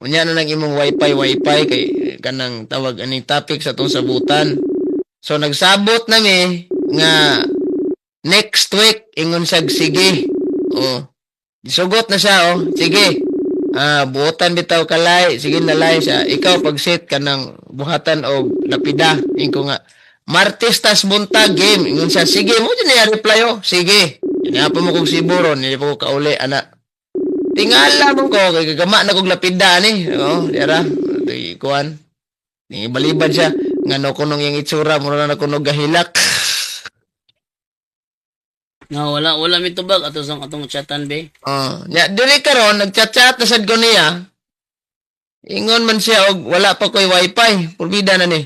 Unya na nang imong wifi kay kanang tawag aning topic sa tong sabutan. So nagsabot na mi nga next week, ingon sag sige. Oh. Sugot na siya, oh. Sige. Buotan bitaw kalay. Sige na lay siya. Ikaw pag-set ka ng buhatan o lapida. Ingo nga, Martes tas buntag game. Ingon siya, sige. Mo dyan niya reply, oh. Sige. Inapa mo kong siburon. Hindi po ko kauli, anak. Tingala mo ko. Kay gagama na kong lapida, ni. Oh, dira. Kuhan. Balibad siya. Nga no kunong yung itsura. Mura na kunog gahilak. Nga wala mi tubag ato sang atong chatan be. Dili karon nagchat-chat na sad ko niya. Ingon man siya og wala pa koy wifi, purbida na ni.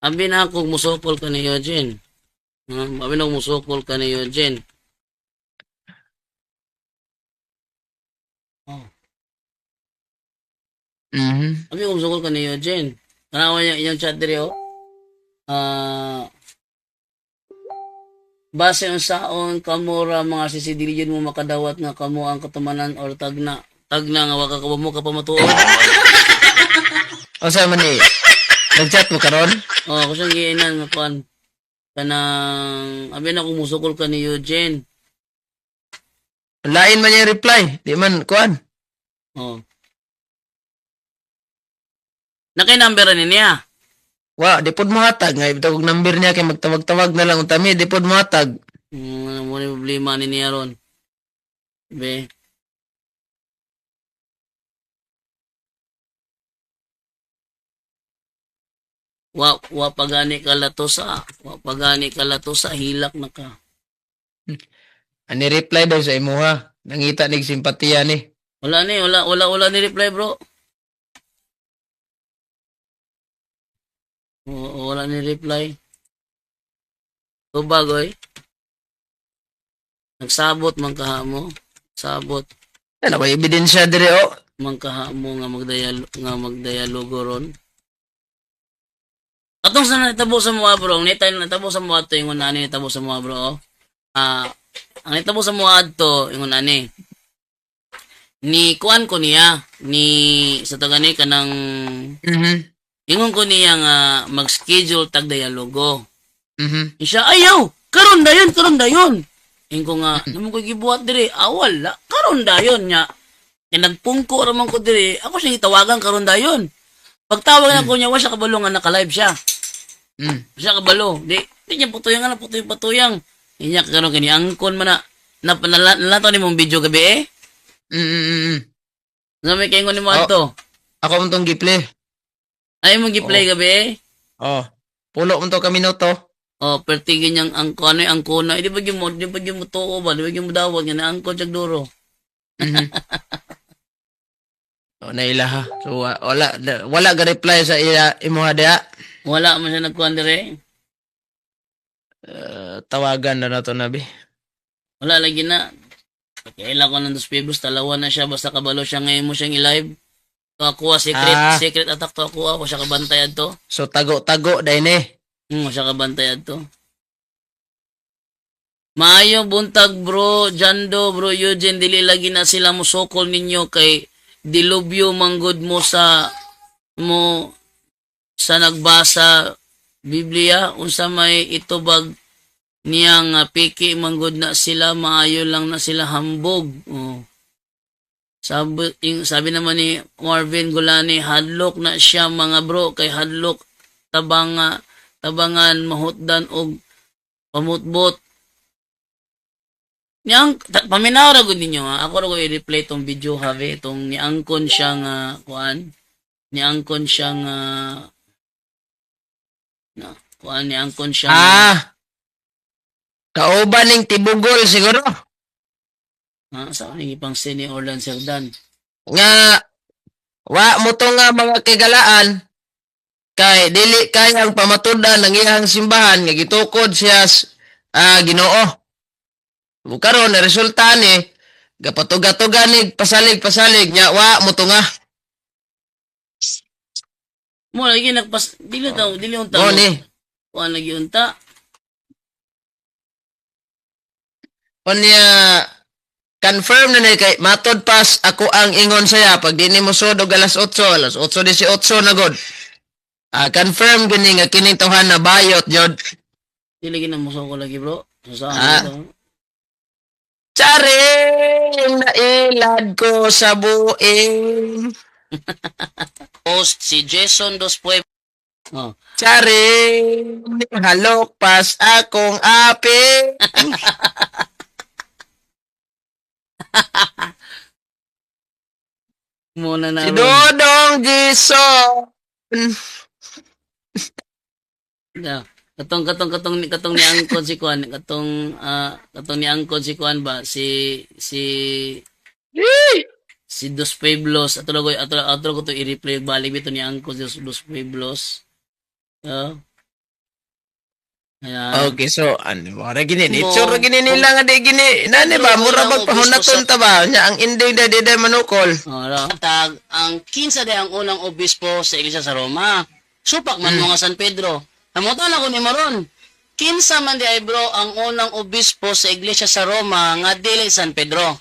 Abi na ako musukol ka ni Eugene. Abi na ako musukol ka ni Eugene. Oh. Mhm. Abi ko musukol ka ni Eugene. Tanawa niya iyang chat diri oh. Base unsaon kamura mga sisidiliyon mo makadawat nga kamo ang katumanan or tagna nga waka ka mo ka pamatuod. O sa man ni, nag-chat mo karon? Oh, ako siyang giinan nga kuan kanang abi na ko musukol ka ni Eugene. Lain man yung reply. Di man, kuan. Oh. Nakay number ni niya. Wa, di pod mahatag. Nga, ibitag og number niya kay magtawag-tawag na lang. Utami, di pod mahatag. Ano mo ni problema ni niya ron. Be. Wa pagani ka lato sa hilak na ka. Ani reply daw sa imuha. Nangita nig simpatiya ni. Wala ni reply bro. Wala ni reply. Tubagoy. Nagsabot man kaha mo. Sabot Ano ba ebidensya dire o? man kaha mo nga magdialogo ron. Atong sa natabo sa mga bro, ang natabo sa mga to yung nani natabo sa mga bro. Ang natabo sa mga adto yung nani. Ni kuan ko niya ni sa to gani kanang Mhm. ingon ko niya nga mag-schedule tag dialogo. Mhm. Siya ayaw, karon dayon. Ingo nga namo ko gibuhat diri, wala, karon dayon nya. Kaya nagpungko raman ko diri, ako siya gitawagan karon dayon. Pagtawag na ko niya, wa siya kabalo nga naka-live siya. Mm. Siya kabalo. Di niya putuyang. Inya karon kani angkon man na nalato ni mong video gabi eh. Mm. Nga may kaingon ni mo Oh. ato. Ako mong tong giplay. Ay mong gi-play gabi eh. Oh. Pulo mo to ka minuto. Oh, pertigin niyang angkon ay angkona. Di ba gyud mo tuo ba? Di ba gyud mo dawat nga na angkon jag duro. Mhm. O naila ha. So wala ga reply sa imuha dia. Wala man siya nagkuhan dire. Tawagan na to nabi. Wala lagi na. Kailan ko ng dos pibos, talawa na siya, basta kabalo siya ngayon mo siyang i-live. To ako secret attack to ako siya kabantay adto. So tago-tago dai ni. Siya kabantay adto. Maayo buntag bro, Jando, bro Eugene, dili lagi na sila musokol ninyo kay dilubyo manggod mo sa nagbasa Biblia unsa may itubag niya nga piki manggod na sila, maayo lang na sila hambog. Oh. Sabi naman ni Marvin Gulani, hadlok na siya mga bro, kay hadlok tabangan mahutdan og pamutbot. Paminaw ra gud ninyo ha. Ako ra ko i-replay tong video have tong niangkon siya nga kuan. Niangkon siya nga niangkon siya nga Kauban ning tibugol siguro. sa ni pang ni Orlan Serdan. Nga wa mo to nga mga kagalaan kay dili kayang pamatudan ng iyang simbahan nga gitukod siya Ginoo. Karon na resulta ni gapatuga-tuga ni pasalig nya wa mo to nga. Mo lagi nagpas dili unta. Mo ni Kuan lagi unta. Onya confirm na ni kay matod pas ako ang ingon saya pag dinhi mo sud og alas 8 18 na god. Confirm gani nga kining tawhan na bayot jud. Dili lagi na muso ko lagi bro. Saan ito? Charing nailad ko sa buing. Post si Jason Dos Pueblos. Oh. Charing halok pas akong api. Muna na Si ron. Dodong Gison. Yeah. Katong ni angkon si Kuan, katong ni angkon si Kuan ba si Dos Pueblos ato ko to i-replay balik bito ni angkon si Dos Pueblos. Ayan. Okay, so ano ba ra gini? Itsura gini nila nga di gini. Nani ba mura bag pahunaton ta ba? Nya ang ending da di manukol. Ora. Tag, ang kinsa day ang unang obispo sa Iglesia sa Roma. Supak man mo nga San Pedro. Namutan ako ni Maron. Kinsa man di ay bro ang unang obispo sa Iglesia sa Roma nga dili San Pedro.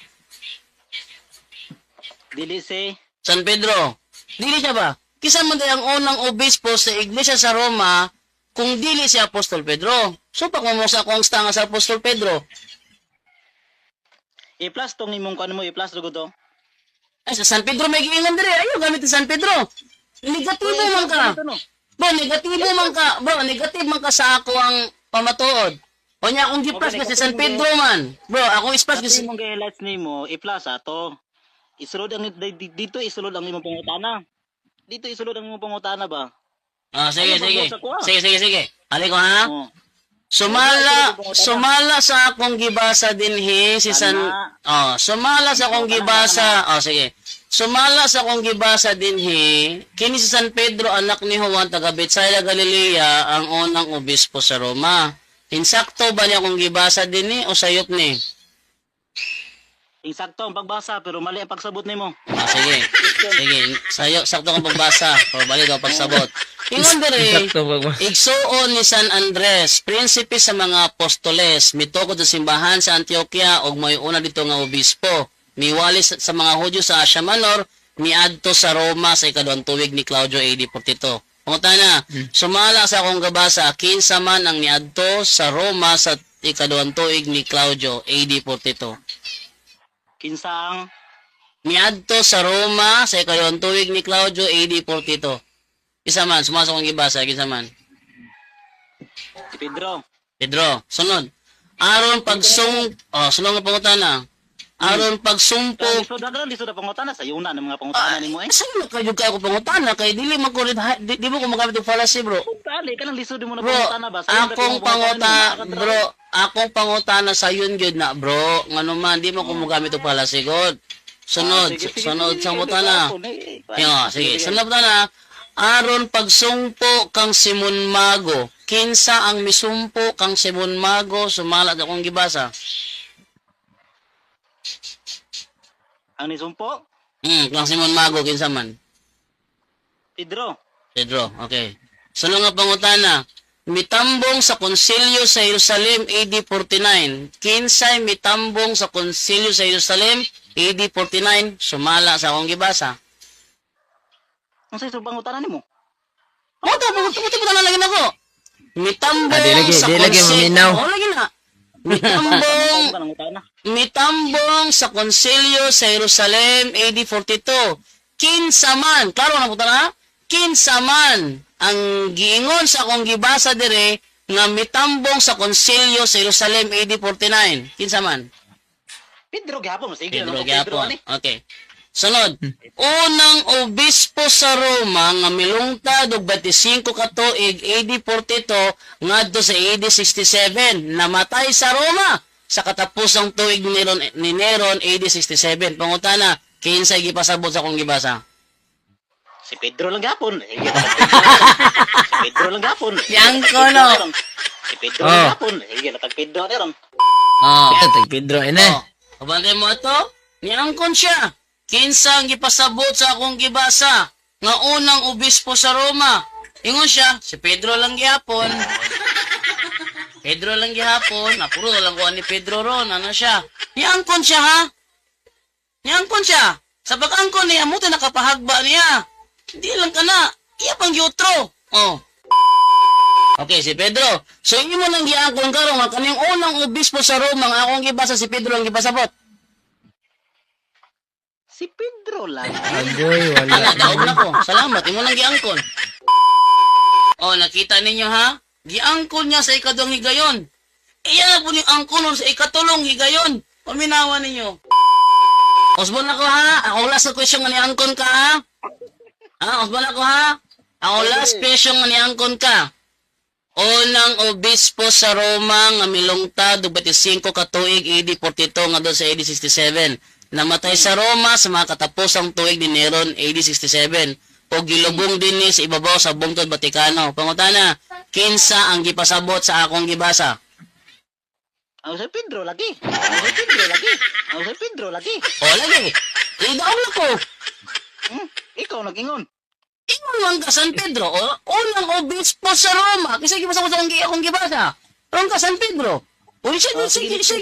Dili si San Pedro. Dili siya ba? Kinsa man di ang unang obispo sa Iglesia sa Roma kung dili si Apostol Pedro. Supak mo sa akong stanga sa Apostol Pedro. i-plus tong imong kuan mo i-plus rugo to. Ay, sa San Pedro may giingon dire. Ayaw gamit sa San Pedro. Negatibo man ka. Bro, negatibo man ka. Bro, negative man ka sa ako ang pamatuod. O niya akong giplas kasi San Pedro man. Bro, akong ispas Kasi kasi... imong gi-highlights nimo i-plus ato. Isulod ang dito isulod ang imong pangutana. Dito isulod ang imong pangutana ba? Ah, sige, Ano, sige. pagbusa ko, ah. Sige. Ali ko ha. Oh. Sumala sa akong gibasa dinhi si San sumala sa akong gibasa. Sige. Sumala sa akong gibasa dinhi kini si San Pedro anak ni Juan taga Betsaida Galilea ang unang obispo sa Roma. Insakto ba niya akong gibasa dinhi o sayop ni? Insakto ang pagbasa pero mali ang pagsabot nimo. Sige. Sayo sakto kang pagbasa. Balik daw pagsabot. Ingon diri. Sakto ba? Igsuon ni San Andres, prinsipe sa mga apostoles, mitukod sa simbahan sa Antioquia ug may una dito nga obispo. Miwalis sa mga Hudyo sa Asia Minor, miadto sa Roma sa ikaduhang tuig ni Claudio AD 42. Pangutana, sumala sa akong gabasa, kinsa man ang niadto sa Roma sa ikaduhang tuig ni Claudio AD 42. Kinsa ang Miadto sa Roma sa ikaduhang tuig ni Claudio AD 42. Isa man, sumasa akong gibasa, kinsa man. si Pedro? Pedro, sunod. Aron sunod nga pangutana. Aron pagsumpo. Lisod na pangutana sa yuna ng mga pangutana nimo eh. Saan mo kayo ako pangutana? Kay dili mo ko di mo ko magamit og fallacy, bro. Dali ka nang lisod mo na Bro, pangutana ba? Sa akong pangutana sa yun gyud na, bro. Ngano man di mo ko magamit og fallacy god. Sunod sa pangutana. Sige, sunod na. Aron pagsumpo kang Simon Mago. Kinsa ang misumpo kang Simon Mago? Sumala akong gibasa. Ang nisumpo? Kang Simon Mago, kinsa man? Pedro. Pedro, okay. Sunod nga pangutana. Mitambong sa konsilyo sa Jerusalem AD 49. Kinsay mitambong sa konsilyo sa Jerusalem AD 49? Sumala sa akong gibasa. Ang sa isang pangutana nimo? Pangutana lagi na ko. Mitambong Di lagi maminaw. Lagi na. Mitambong sa konsilyo sa Jerusalem AD 42. Kinsa man, klaro na puta na? Kinsa man ang giingon sa akong gibasa dire nga mitambong sa konsilyo sa Jerusalem AD 49. Kinsa man? Pedro gihapon, sige Pedro ano gyapon. ani? Okay. Sunod, unang obispo sa Roma nga milungtad og 25 ka tuig AD 42 ngadto sa AD 67 namatay sa Roma sa katapusang tuig ni Neron AD 67. Pangutana, kinsay gipasabot sa akong gibasa? Si Pedro lang gihapon. Sige, si Pedro lang gihapon. Yang kono. Si Pedro lang gihapon. Sige, natag Pedro ni ron. Tag Pedro ina. Kabante mo ito? Niangkon siya. Kinsa ang gipasabot sa akong gibasa nga unang obispo sa Roma? Ingon siya, si Pedro lang gihapon. Pedro lang gihapon. Napuro lang ko ni Pedro ron. Ano siya? Niangkon siya ha? Niangkon siya. Sa pag-angkon niya, muto nakapahagba niya. Hindi lang ka na. Iya pang yutro. Okay, si Pedro. So, inyo mo nang giangkon karon nga kaning unang obispo sa Roma nga akong gibasa si Pedro lang gipasabot. Si Pedro lang. Agoy, wala. Daog na ko. Salamat. Imo lang giangkon. Nakita ninyo ha? Giangkon niya sa ikaduhang higayon. Iya po yung angkon sa ikatulong higayon. Paminawa ninyo. Osbon ako ha? Ako last na question nga niangkon ka ha? Osbon ako ha? Ako last question nga niangkon ka. Unang obispo sa Roma nga milungtad og 25 ka tuig AD 42 nga doon sa AD 67. Namatay sa Roma sa mga katapusang tuig ni Neron AD 67. o gilubong dinhi sa ibabaw sa bungtod Batikano. Pangutana, kinsa ang gipasabot sa akong gibasa? Ang San Pedro lagi. Ang San Pedro lagi. Ang San Pedro lagi. O lagi. Idaw na ko. Ikaw nag-ingon. Ingon lang ka San Pedro, o unang obispo sa Roma. Kasi gibasa ko sa akong gibasa. Ron ka San Pedro. O sige,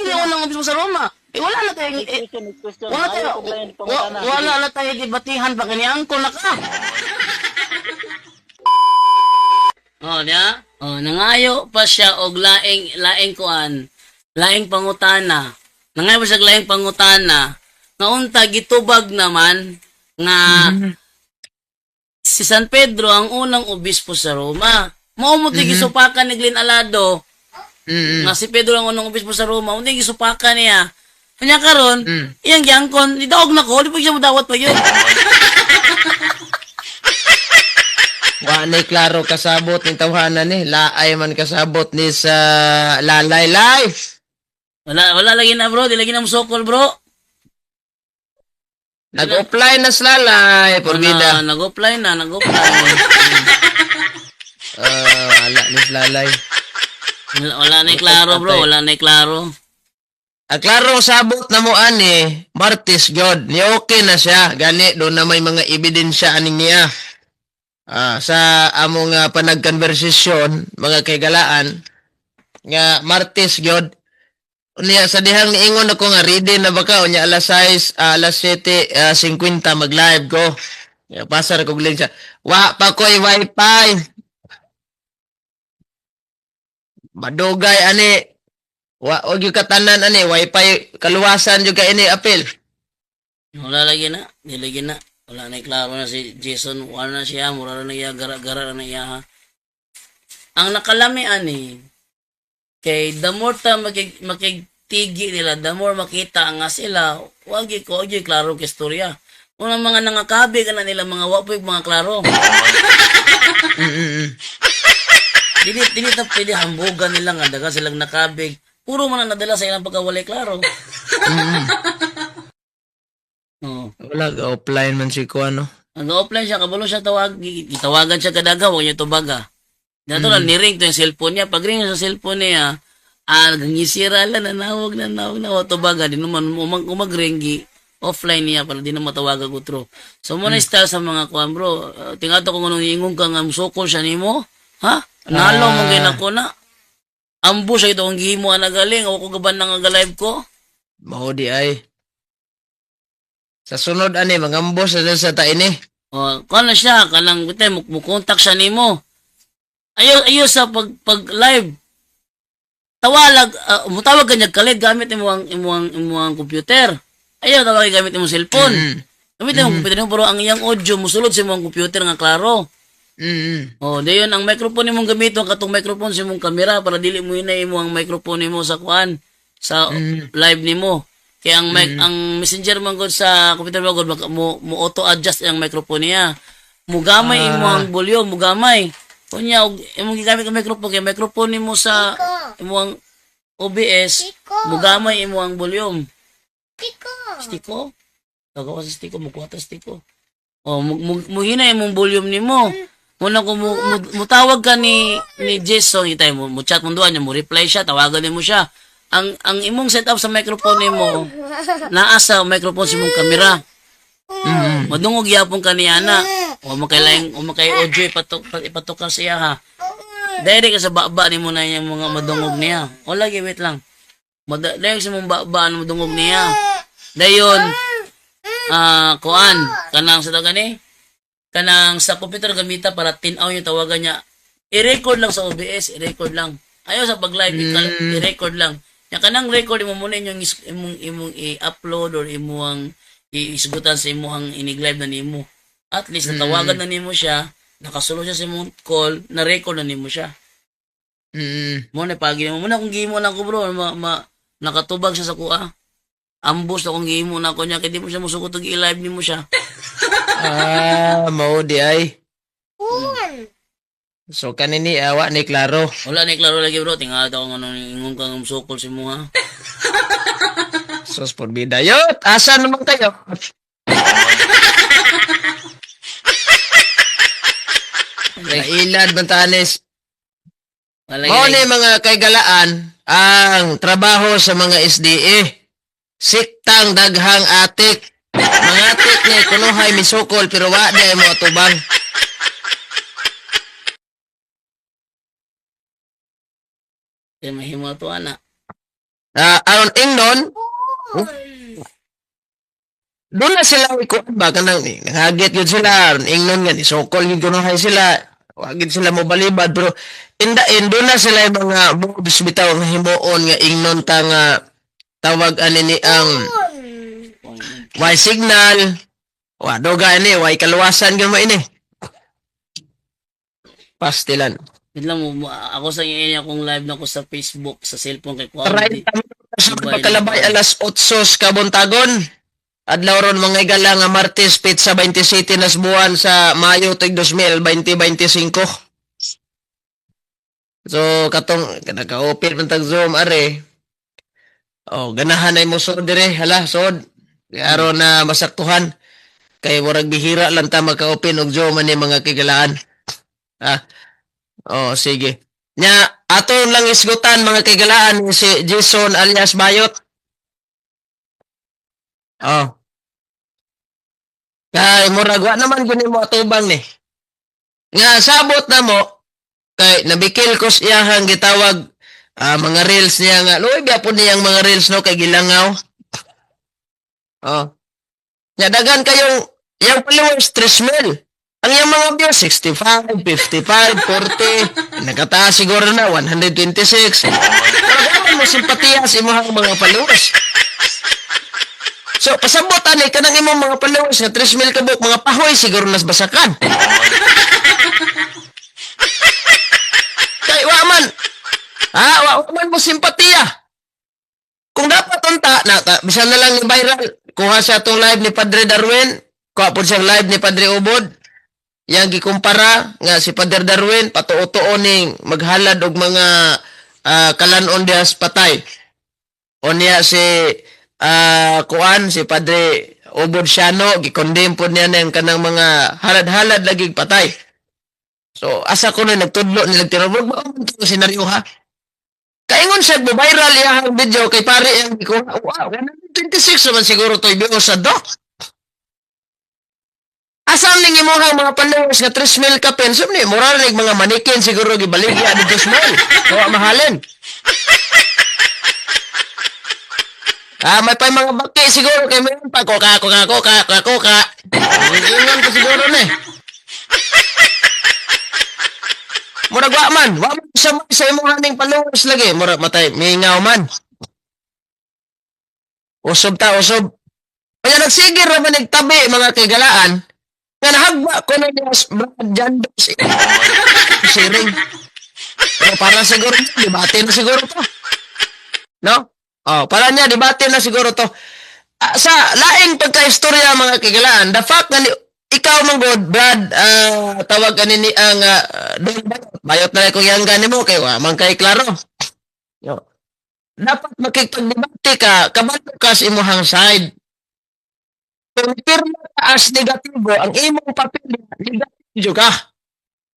unang obispo sa Roma. Wala na tayo, Next question. wala tayo, Ayaw ko ba yung pangutana? wala na tayo debatihan pa kanyang ko na ka. Diya? Nangayo pa siya og laing kuan, laing pangutana. Nangayo pa siya og laing pangutana. Nga unta gitubag naman nga si San Pedro ang unang obispo sa Roma. Mao mo gisupakan ni Glenn Alado nga si Pedro ang unang obispo sa Roma. Unta gisupakan niya. Kanya karon, iyang gyangkon, idaog na ko, di pa siya madawat pa yun. Wa na klaro kasabot ni tawhanan ni. Laay man kasabot ni sa lalay life. Wala lagi na bro, di lagi na musokol bro. Nag-apply na sa lalay, porbida. Nag-apply. Wala ni sa lalay. Wala na klaro bro, wala na klaro. Ang klarong sabot na mo ani, Martis God, ni okay na siya. Gani, doon na may mga ebidensya aning niya. Sa among panagkonversasyon, mga kaigalaan, nga Martis God, niya sa dihang niingon ako nga ready na baka, unya alas 6, alas 7:50 mag-live ko. Pasar ko link siya. Wa pa ko'y wifi. Madugay ani. Wag yung katanan ani, wifi kaluwasan yung ini apil. Wala lagi na, di lagi na. Wala na klaro na si Jason, wala na siya, mura na iya, gara-gara na iya ha. Ang nakalami ani, kay the more ta makigtigi nila, the more makita nga sila, wag yung klaro ka istorya. Unang mga nangakabi ka na nila, mga wapoy, mga klaro. Dili ta pwede hambugan nila nga, daga silang nakabig. Puro man ang nadala sa ilang pagkawalay klaro. Wala, offline man si ko ano. Nag-offline siya, kabalo siya itawagan siya kadaga, huwag niya tubaga. Dato lang, niring to yung cellphone niya. Pag ring sa cellphone niya, nangisira lang, nanawag, tubaga. Di naman, umagring, offline niya, para di na matawaga ko true. So, muna style sa mga kuwan, bro. Tingato kung anong ingong ka nga, musokol siya ni mo. Ha? Nalo mo gina ko na. Ambo siya ito, ang gihimo na galing. Ako ko gaban na nga live ko. Mao di ay. Sa sunod ani, mangambos na sa taini. Kung na siya, kanang mukontak siya ni mo. Ayaw sa pag live. Mutawag ka niya kalit, gamit imuang computer. Ayaw tawag gamit imong cellphone. Gamit imong computer, pero ang iyang audio, musulod sa imong computer nga klaro. Dayon ang microphone nimong gamiton katong microphone sa imong kamera para dili mo ina imo ang microphone nimo sa kuan sa live nimo. Kaya ang messenger man gud sa computer mo gud mo auto adjust ang microphone niya. Mugamay imo ang volume, mugamay. Kunya imong gigamit ang microphone kay microphone nimo sa imong OBS, mugamay imo ang volume. Stiko? Tagawa sa stiko, mukuha ta stiko. Muhina imong volume nimo. Muna ko mutawag ka ni Jason, itay mo chat mo duan niya, mo reply siya, tawagan mo siya. Ang imong setup sa microphone nimo, naa sa microphone sa imong kamera. Madungog yapon ka niya na. O makay audio ipatok ka siya ha. Direct ka sa baba nimo na yung mga madungog niya. O lagi, wait lang. Direct sa mong baba na madungog niya. Dayon, kuan, kanang sa tagani, kanang sa computer gamita para tinaw yung tawagan niya. I-record lang sa OBS, i-record lang. Ayaw sa pag-live, i-record lang. Yung kanang record, mo muna yung imong i-upload or imong i-isgutan sa imong inig-live na nimo. At least, natawagan na nimo siya, nakasulod siya sa imong call, na-record na nimo siya. Muna, pagi mo muna kung gihimo na ko bro, nakatubag siya sa kuha. Ambos na kung gihimo na ko niya, kaya di mo siya musugot og i-live nimo siya. Mao di ay. So kanini awa ni klaro. Wala ni klaro lagi bro, tingala daw kung anong ingong kang musukol si mo ha. Sos por bidayot, asa naman kayo? Nailad Bantanes. Wala Mao ni gani. mga kaigalaan ang trabaho sa mga SDA. Siktang daghang atik. Mga atik ni kunuhay misukol pero wa di mo atubang. Kaya mahimo to ana. Aron ingnon, doon na sila ikuan ba kanang nangagit yun sila aron ingnon nga ni sukol yun kunuhay sila. Wagid sila mo balibad pero in the end doon na sila yung mga moves bitaw nga himuon nga ingnon ta nga tawag ani ni ang Y signal. Wa doga ini, way kaluwasan gyud mo ini. Pastilan. Bigla mo, ako sa inyo akong live na ko sa Facebook, sa cellphone kay Right Quality. sa pagkalabay alas 8 ka buntagon. Adlaw ron mga igala nga Martes pizza 27 nas buwan sa Mayo tig 2025. So katong naka-open man tag Zoom are. Oh, ganahan ay mo sod dire, hala sod. Aron na masaktuhan. Kay murag bihira lang ta magka-open og Zoom ani mga kigalaan. Ah. Oh, sige. Nya aton lang isgutan mga kigalaan si Jason alias Bayot. Oh. Kay murag wa naman guni mo atubang ni. Nga sabot na mo kay nabikil ko siyang gitawag mga reels niya nga. Luoy biya po niyang mga reels no kay gilangaw. Oh. Nya dagan kayong yung followers 3,000. Ang yung mga views 65, 55, 40, nagkataas siguro na 126. Pero mo simpatiya sa imong mga followers. So, pasabot ani kanang imong mga followers nga 3,000 kabuk mga pahoy siguro nas basakan. Kay wa man. Wa man mo simpatiya. Kung dapat unta na bisan na lang ni viral. Kuha sa atong live ni Padre Darwin, kuha po siyang live ni Padre Ubod. Yang gikumpara nga si Padre Darwin patuo-tuo ning maghalad og mga kalanon diha sa patay. O niya si kuan si Padre Ubod Siano gikondem po niya ng kanang mga halad-halad lagi patay. So asa ko na nagtudlo nilang tinubog ba ang senaryo ha? Kaingon siya viral iyang video kay pare yang gikuha. Wow, 126 naman siguro to'y bios sa do. Asam ning imong mga followers nga 3,000 ka penso ni mura ning mga manikin siguro gibaligya dito sa mall. Wa mahalin. May pa mga baki siguro kay meron pa koka. Ingon ko siguro ni. Murag wa man sa imong haning followers lagi murag matay mingaw man. Usob. Kaya nagsigir ra man nagtabi mga kagalaan nga nahagba ko na niya Brad Jandos. Siring. Pero para siguro debate na siguro to. No? Oh, para niya debate na siguro to. Sa laing pagka-istorya mga kagalaan, the fact na ikaw man god Brad tawag ani ni ang Don Bayot na kung yang gani mo kay wa man kay klaro. Yo. Dapat makikipagdebate ka kabalo ka sa imong side. Kung pirma ka as negatibo ang imong papel negatibo ka.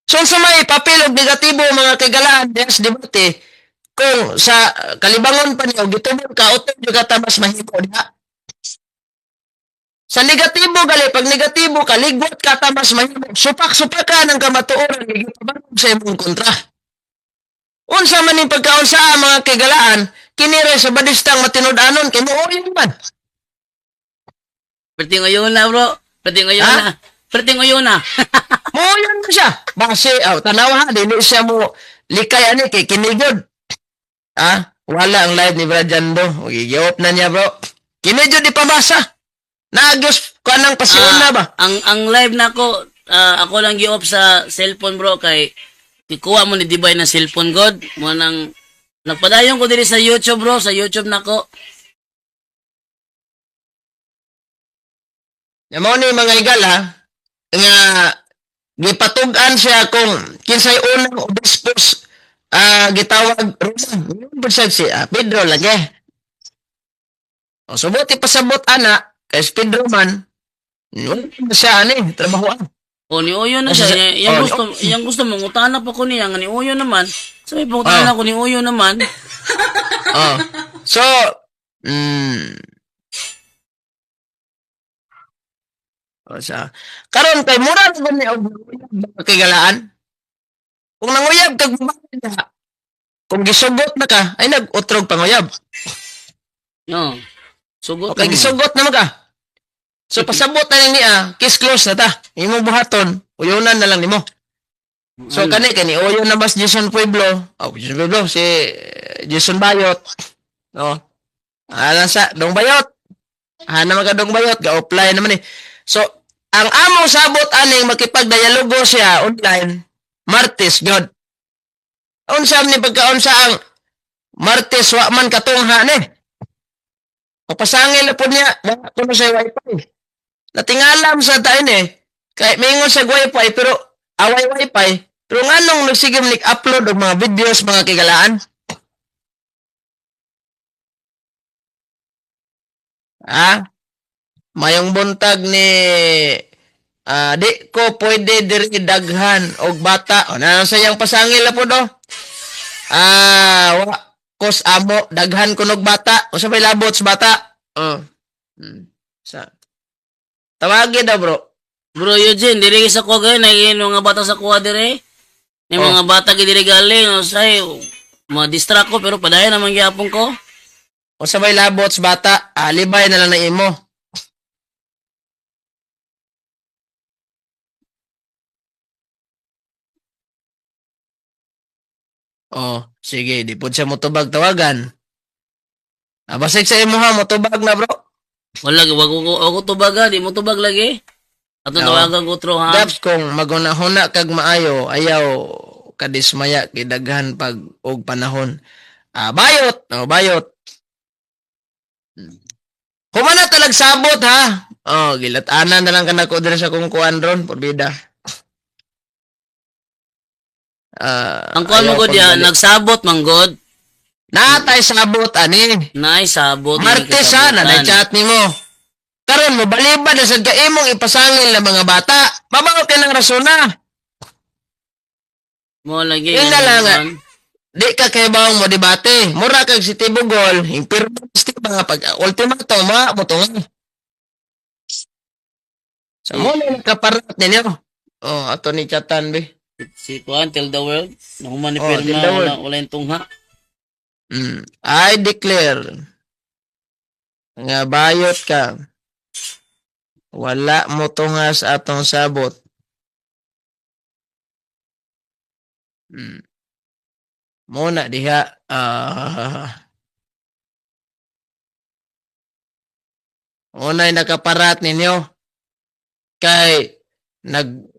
So sa may papel og negatibo mga kagalaan yes debate kung sa kalibangon pa niyo gitubod ka utod juga ta mas mahimo diha. Sa negatibo gali, pag negatibo ka, ligwat ka tamas mahimo. Supak-supak ka ng kamatuoran, gigipabarog sa imong kontra. Unsa man yung pagkaunsa mga kagalaan, kinire sa badistang matinud-anon, kay muuyin man. Perting ngayon na, bro. Perting ngayon Ha? na. Perting ngayon na. Muuyin mo siya. Base, tanaw ha, dili siya mo likay ani, kay kinigod. Wala ang live ni Brad Jando. Gigiop na niya, bro. Kinigod di pabasa. Naagos ko anang pasyon na ba? Ang live na ko, ako lang gi-off sa cellphone, bro, kay ikuha mo ni Dibay na cellphone, God. Mo nang nagpadayon ko diri sa YouTube, bro. Sa YouTube na ko. Mo ni mga igal ha, nga gipatug-an siya kung kinsay unang obispos gitawag Roman. Yun po siya si Pedro lagi. O subuti pasabot ana kay si Pedro man. Wala siya ani trabahoan. O ni Uyo na Kasi siya. sa- Yang oh, gusto, yang gusto mong utana pa ko niya. Nga ni Uyo naman. So, may pangutana ko ni Uyo naman. Oh. So, mm, o sa karon kay mura na ba ni og kay galaan? Kung nanguyab kag babae na, kung gisugot na ka, ay nag-utrog panguyab. No. Sugot Okay, na mo. gisugot na ka. So pasabot na niya, kiss close na ta. Imo buhaton, uyunan na lang nimo. So Ano? kani uyo na bas Jason Pueblo. Oh, Jason Pueblo si Jason Bayot. No. Ala sa Dong Bayot. Hana mga Dong Bayot ga-apply naman eh. So ang among sabot aning makipagdialogo siya online Martes gyud. Unsa ni pagkaunsa ang Martes wa man katungha ni. Papasangil na po niya na kuno sa wifi. Natingalam sa tain eh. Kay mingon sa wifi pero away wifi. Pero nganong nagsigim upload og mga videos mga kigalaan? Ah, mayong buntag ni di ko pwede diri daghan og bata. O na sayang pasangil na po do. Wa kos amo daghan kunog bata. O sa may labot sa bata. Sa tawagin daw bro. Bro Eugene, diri sa ko gay nagino nga bata sa kuha dire. May Oh. mga bata gid diri galing, no say ma-distract ko pero padayon naman gyapon ko. O sa may labot sa bata, alibay na lang na imo. Oh, sige, di po siya motubag tawagan. Basig sa imo ha, motubag na bro. Wala wag ko ako tubaga, di mo tubag lagi. Ato No. tawagan ko tro ha. Daps kung maguna-huna kag maayo, ayaw kadismaya kay daghan pag og panahon. Bayot, bayot. Humana talag sabot ha. Oh, gilatanan na lang kanako diri sa kung kuan ron, porbida. Ang kuan mo gud ya, nagsabot man god. Natay sabot ani. Nay sabot. Martes ha, na chat nimo. Karon mo balibad na sad ka imong ipasangil na mga bata. Mabango ka ng rason na. Mo lagi. Yun na lang, Di ka kay bawang mo debate. Mura kag si Tibugol, impirmo mga pag ultimatum mo to nga. Sa mo na nakaparat ninyo. Oh, ato ni chatan be. Si kuan tell the world. Nahuman ni Oh, Tell the pirma World. wala yung tungha. I declare nga bayot ka. Wala mo tungas atong sabot. Muna diha. Unay nakaparat ninyo. Kay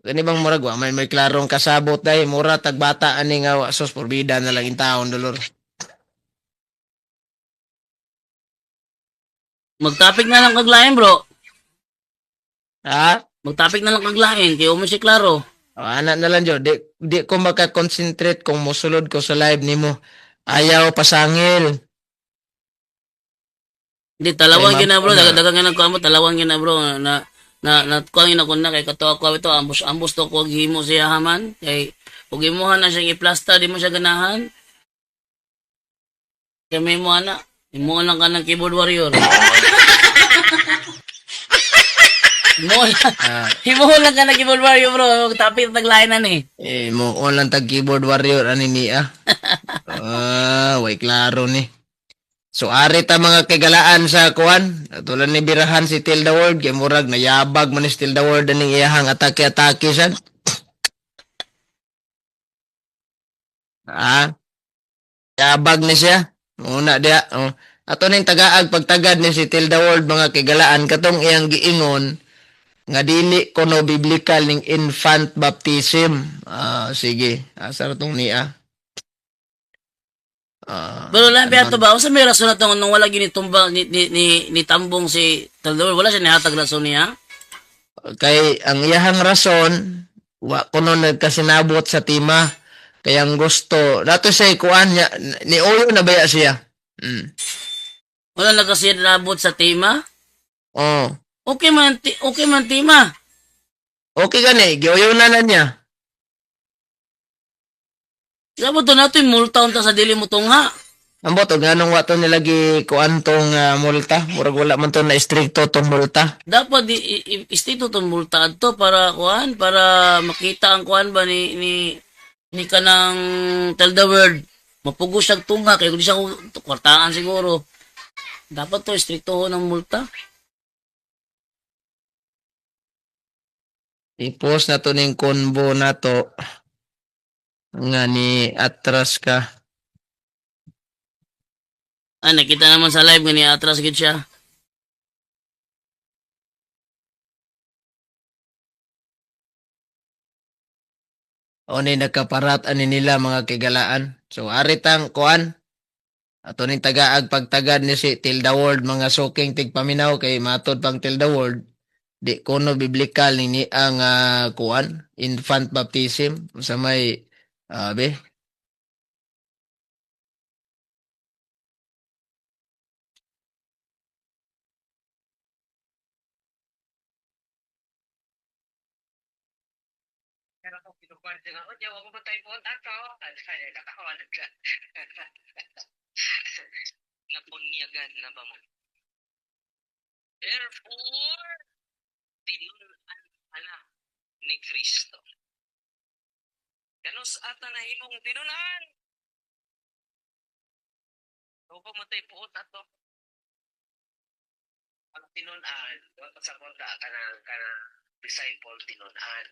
ani bang murag wa may klarong kasabot dai mura tagbata ani nga wa sos porbida na lang in taon dolor. Magtapik na lang kag lain, bro. Ha? Magtapik na lang kag lain kay umo si klaro. Ana na lang jud di ko maka-concentrate kung mosulod ko sa live nimo. Ayaw pasangil. Di talawang Ay, gina bro, ma'am. dagan nga nagkuha mo talawang gina bro na kuha na ko na kay kato ako ito ambos to ko himo siya haman kay ug imuhan na siyang i-plaster di mo siya ganahan. Kay may mo ana, imo lang ka ng keyboard warrior. Imo lang ka ng keyboard warrior bro, tapit taglainan eh. Mo lang tag keyboard warrior ani niya. Way klaro ni. So ari ta mga kagalaan sa kuan. Tulad ni birahan si Till the World kay murag nayabag man ni Till the World aning iyahang atake-atake sad. Yabag ni siya. Una dia. Ato ning tagaag pagtagad ni si Till the World mga kagalaan katong iyang giingon nga dili kono biblical ning infant baptism. Sige, asar tong niya. Pero lang to ba usa may rason na tong nung wala ginitumba ni tambong si Taldor wala siya nihatag rason niya. Kay ang iyahang rason wa kuno nagkasinabot sa tima kay ang gusto dato siya kuan niya ni Oyo na baya siya. Wala nagkasinabot sa tema. Oh. Okay man tima. Okay gani, giuyunan na niya. Sabi to nato yung multa unta sa dili mo tungha. Ambot, og anong wato nila kuan tong multa? Murag wala man to na istrikto tong multa. Dapat istito tong multa adto para kuan, para makita ang kuan ba ni kanang tell the word. Mapugo siya tungha kay kung di siya kwartaan siguro. Dapat to istrikto ng multa. I-post na to ning konbo na to nga ni atras ka. Ah, nakita naman sa live nga ni atras gid siya. O ni nagkaparat ani nila mga kigalaan. So aritang kuan ato ning tagaag pagtagad ni si Till the World mga suking tigpaminaw kay matod pang Till the World di kuno biblikal ni ang kuan infant baptism sa may be Pero kung pinukuan siya nga, "Onya, wag mo tayo po tato." Kaya katawa na siya. Napunyagan na ba mo? Therefore, tinunan ana ni Kristo. Ganos ata na imong tinunan. O pa matay po tato. Ang tinunan, wa pa sa konda kana disciple tinunan.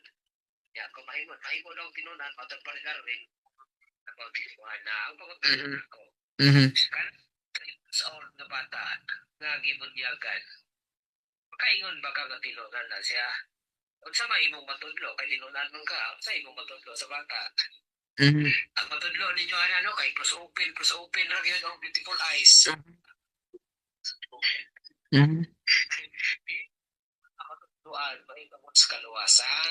Ya, kung mahimod daw tinunan, matagpaligar rin. Napagkikuhan na. Ang pagkakita ko, mhm kan 3 years old na bata nga gibunyagan. Makaingon ba ka nga tinunan na siya? Unsa may imong matudlo kay tinunan man ka? Unsa imong matudlo sa bata? mhm Ang matudlo ninyo ano kay cross open ra gyud ang beautiful eyes. mhm Ang matudloan may kamot sa kaluwasan.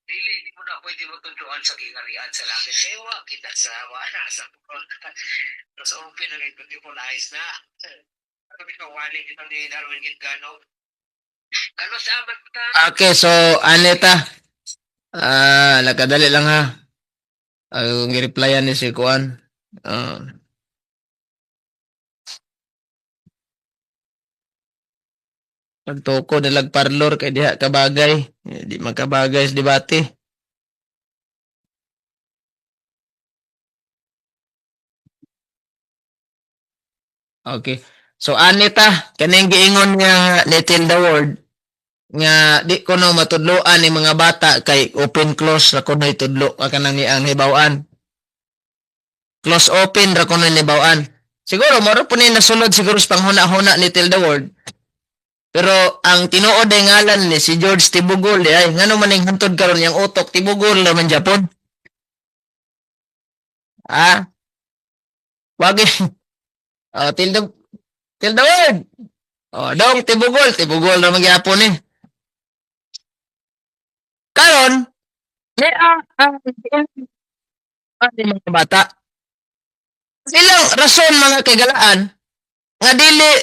Dili mo na pwede matudloan sa kingarian sa langit. Sewa kita sa wala sa cross open na yung beautiful eyes na. Ano bitawali kita ni Darwin Gitgano? Ano sa ta? Okay, so Aneta, nakadali lang ha. Ang gi-replyan ni si Kuan. Pagtoko nilag parlor kay diha kabagay. Di makabagay sa debate. Okay. So Aneta, kaning giingon nga ni Till the World nga di ko no matudloan ni mga bata kay open close ra kuno itudlo ka kanang ni ang hibaw-an. Close open ra kuno ni hibaw-an. Siguro moro po ni nasulod siguro sa panghuna-huna ni Till the World. Pero ang tinuod ay ngalan ni si George Tibugol ay ngano man ning hantod karon yang utok Tibugol naman Japon. Ah, wagi. Till the World. Dong Tibugol na magyapon ni. Karon, ni ang mga bata. Ilang rason mga kagalaan nga dili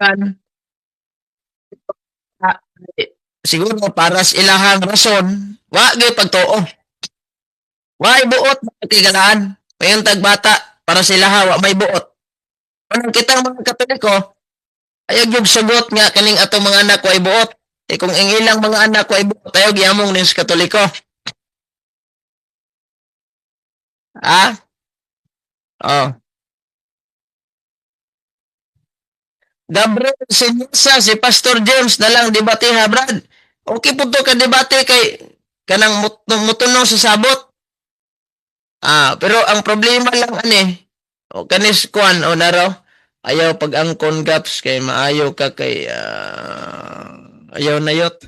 kan ah, siguro para sa ilahang rason wa gyud pagtuo. Wa ibuot mga kagalaan. Mayon tag bata para sa ilaha wa may buot. Anong kitang mga Katoliko ayaw yung sugot nga kaning atong mga anak ko ay buot. Kung ang ilang mga anak ko ay buot, ayaw giyamong ning sa Katoliko. Ah? Oh. Gabriel Senyasa, si Pastor James na lang debate ha, Brad. Okay po to ka debate kay kanang mutuno sa sabot. Pero ang problema lang o kanis kuan o naraw, ayaw pag angkon gaps kay maayo ka kay ayaw na yot.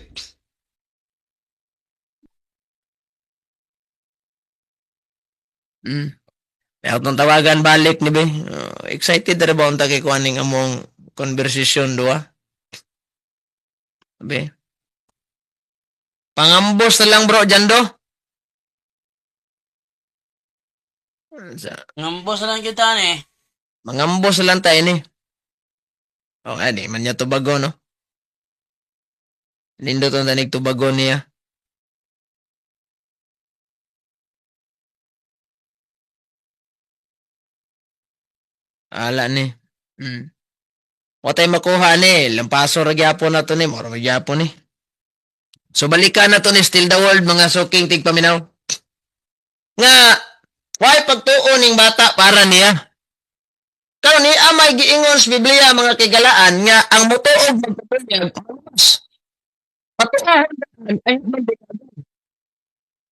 Ayaw tong tawagan balik ni be. Excited na ba unta kay kuaning among conversation doa? Be. Pangambos na lang bro, Jando. Ngambos na lang kita ni. Mangambos na lang tayo ni. O, di man niya tubago, no? Nindot ang tanig tubago niya. Ala ni. Hmm. O tayo makuha ni. Lampaso ra gyapon na to ni. Moro ra gyapon ni. So balikan na to ni Still the World, mga suking tigpaminaw. Nga, why pagtuon ning bata para niya? Karon ni amay giingon sa Biblia mga kigalaan nga ang mutuog magpapanyag pamas. Patuahon ay mandikado.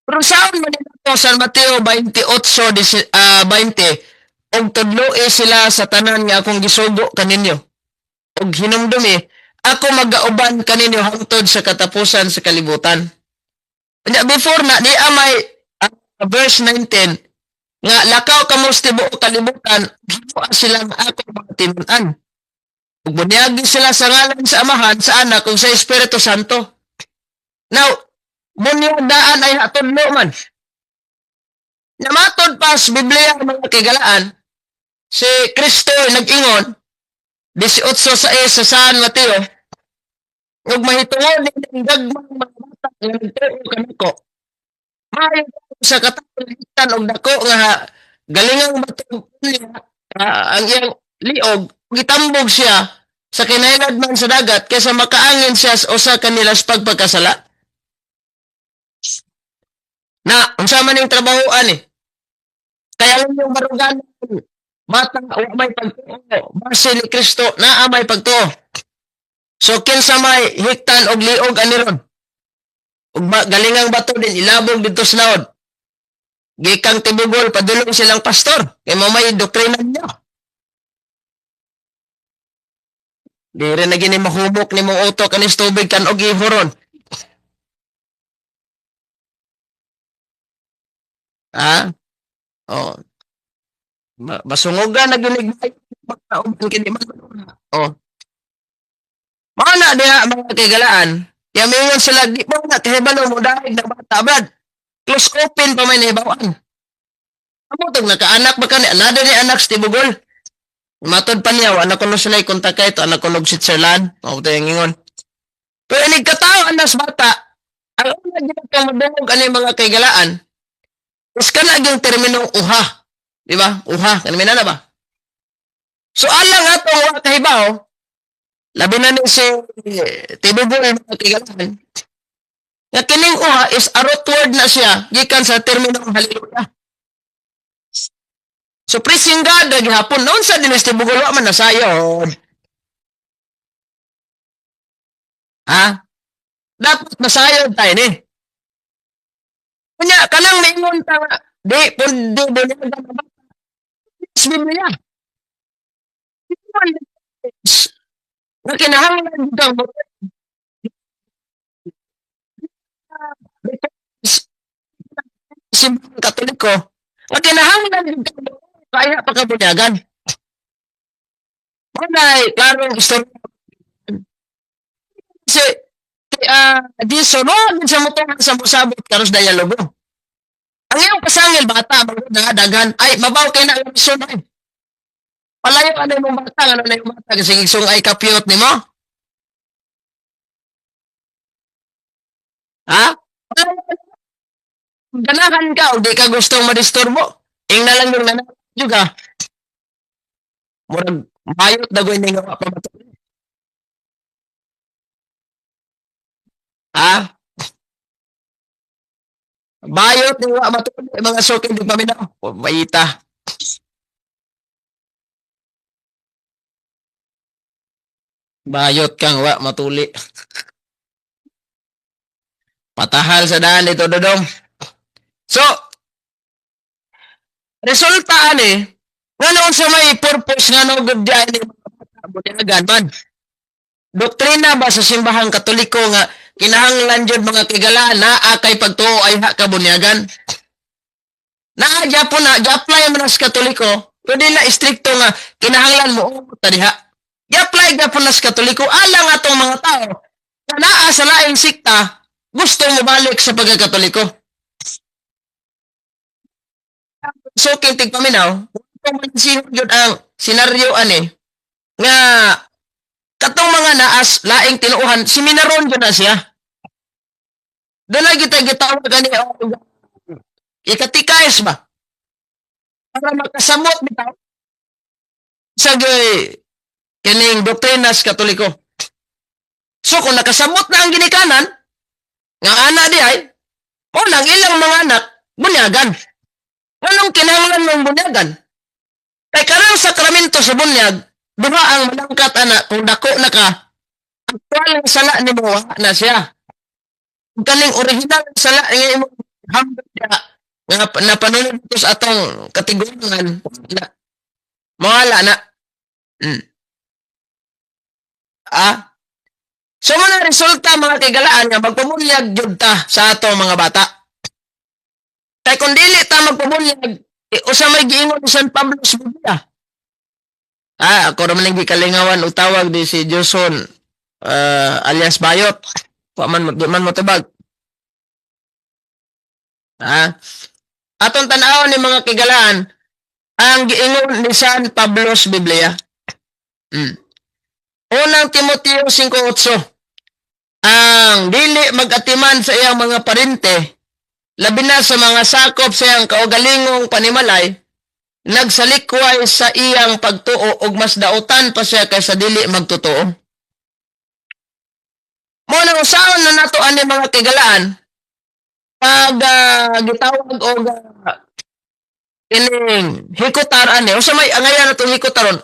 Pero saan man ito San Mateo 28:20 og tudloi sila sa tanan nga akong gisugo kaninyo. Og hinumdumi ako magauban kaninyo hangtod sa katapusan sa kalibutan. Nya before na di amay verse 19 nga lakaw kamo sa tibuok kalibutan gibuha sila nga ako mga tinunan. Ug bunyagi sila sa ngalan sa Amahan, sa Anak ug sa Espiritu Santo. Now, bunyadaan ay hatudlo man. Namatod pa sa Biblia mga kigalaan, si Kristo nag-ingon 18 sa San Mateo, ug mahitungod ning dagmang mga bata nga nagtuo kanako. Maayo sa katalitan og dako nga galingang matug niya ang iyang liog gitambog siya sa kinailad man sa dagat kaysa makaangin siya sa usa kanila sa pagpagkasala. Na unsa man ning trabahoan kaya lang yung marugan bata wa may pagtuo base ni Kristo naa may pagtuo. So kinsa may hiktan og liog ani ron ug galingang bato din ilabog dito sa naod. Gikang tibugol padulong silang pastor kay mamay doktrina niya. Di rin na gini mahubok ni mong utok anis tubig kan og ihoron. Ha? Oh. Masungogan na ginigay pagkauban kini man. Oh. Mana diha mga kigalaan. Yamingon sila di mo na kahibalo mo dahil na bata brad. Close open pa may nahibawan. Amo tong nakaanak ba kani another ni anak sa tibugol. Matod pa niya anak ko no sila kontak kay to anak ko no Switzerland. Mao to yung ingon. Pero inig katao anak sa bata. Ang una gyud kang madungog ani mga kaigalaan. Is kana gyung terminong uha. Di ba? Uha kanimi na ba? So alang ato wa kahibaw. Labi na ni si tibugol mga kaigalaan. Nga kining uha is a root word na siya gikan sa terminong hallelujah. So praising God gihapon noon sa dinis tibugol wa man nasayon. Ha? Dapat masayon tayo ni. Kanya kanang maingon ta nga di pundo do ni sa Biblia. Nga kinahanglan kang simbahan Katoliko, ang kinahanglan yung kaya pagkabunyagan. Manay, klarong istorya. Kasi, di sunod sa motor sa musabot karos dialogo. Ang iyong pasangil, bata, na dagan, ay, mabaw kayo na ang sunod. Palayo ano yung bata, ano na yung bata, kasi isong ay kapiyot ni mo. Ha? Ganahan ka o di ka gustong madisturbo. Ing na lang yung nanan juga. Murag mayot na gawin nga pa matuloy. Ha? Bayot ni wa matuloy mga sukin di paminaw. Mayita. Bayot kang wa matuli. Patahal sa daan ito dodong. So, resulta ani, nga noon sa may purpose nga no good dyan ni mga man. Doktrina ba sa simbahang Katoliko nga kinahanglan jud mga kigalaan na kay pagtuo ay ha kabunyagan? Na Japon na, apply man sa Katoliko, pwede na istrikto nga kinahanglan mo tadiha. I-apply Japon na sa Katoliko alang atong mga tao na naa sa laing sikta gusto mo balik sa pagkakatoliko. So, kintig paminaw, kung mansihod yun ang senaryo ani, nga katong mga naas, laing tinuuhan, si Minaron yun na siya. Doon na kita gitawag gani, ikatikais ba? Para makasamot bitaw sa kining doktrinas Katoliko. So kung nakasamot na ang ginikanan, nga ana di ay, unang ilang mga anak, bunyagan. Anong kinahanglan ng bunyagan? Kay karang sakramento sa bunyag, duha ang malangkat anak, kung dako na ka, aktual ang sala ni mo, na siya. Kung kaning original ang sala, nga imong hambal niya, nga napanunod ito sa atong kategoringan, na, mawala na. So mga resulta mga kaigalaan nga magpamulyag jud ta sa atong mga bata. Kay kung dili ta magpamulyag, usa may giingon ni San Pablo sa Biblia. Ako raman ang gikalingawan og tawag di si Joson alias Bayot. Man mo tibag. Atong tan-awon ni mga kaigalaan ang giingon ni San Pablo sa Biblia. Unang Timoteo 5:8. Ang dili mag-atiman sa iyang mga parente, labi na sa mga sakop sa iyang kaugalingong panimalay, nagsalikway sa iyang pagtuo ug mas dautan pa siya kaysa dili magtotoo. Mo nang usaon na nato ani mga kagalaan pag gitawag og kining hikutar ani usa may angayan natong hikutaron.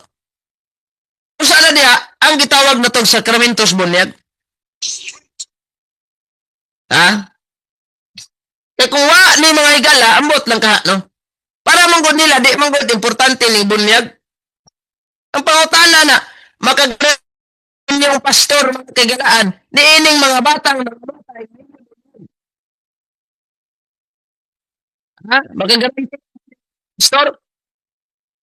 Usa na diha ang gitawag natong sakramentos bunyag. Kaya kung wa ni mga higala, ambot lang ka, no? Para manggod nila, di manggod importante ni bunyag. Ang pangutana na, makagaling yung pastor, mga kagalaan, ni ining mga batang, makagaling pastor.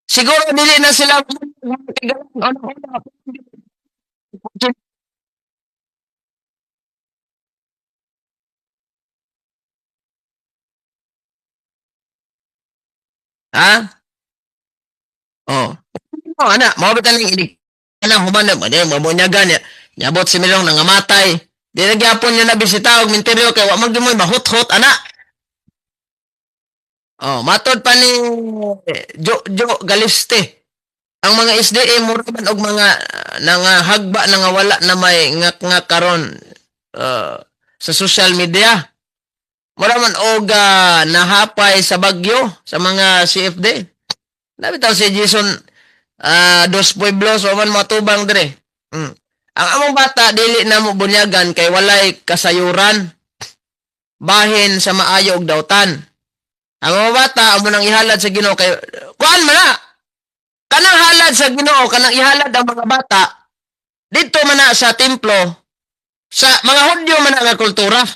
Siguro nili na sila mga kagalaan, anak, mau betul ni ini. Anak human na, mabunyagan niya. Nyabot si Milong nangamatay. Di nagyapon niya na bisita og minteryo kay wa magimoy mahut-hut anak. Matod pa ni Jo Galiste. Ang mga SDA muraman og mga hagba nga wala na may ngak karon sa social media. Muraman og nahapay sa bagyo sa mga CFD. Nabitaw si Jason Dos Pueblos o man matubang dire. Ang among bata dili na mo bunyagan kay walay kasayuran bahin sa maayo og dawtan. Ang mga bata amo nang ihalad sa Ginoo kay kuan man na. Kanang halad sa Ginoo kanang ihalad ang mga bata didto man na sa templo sa mga Hudyo man nga kultura.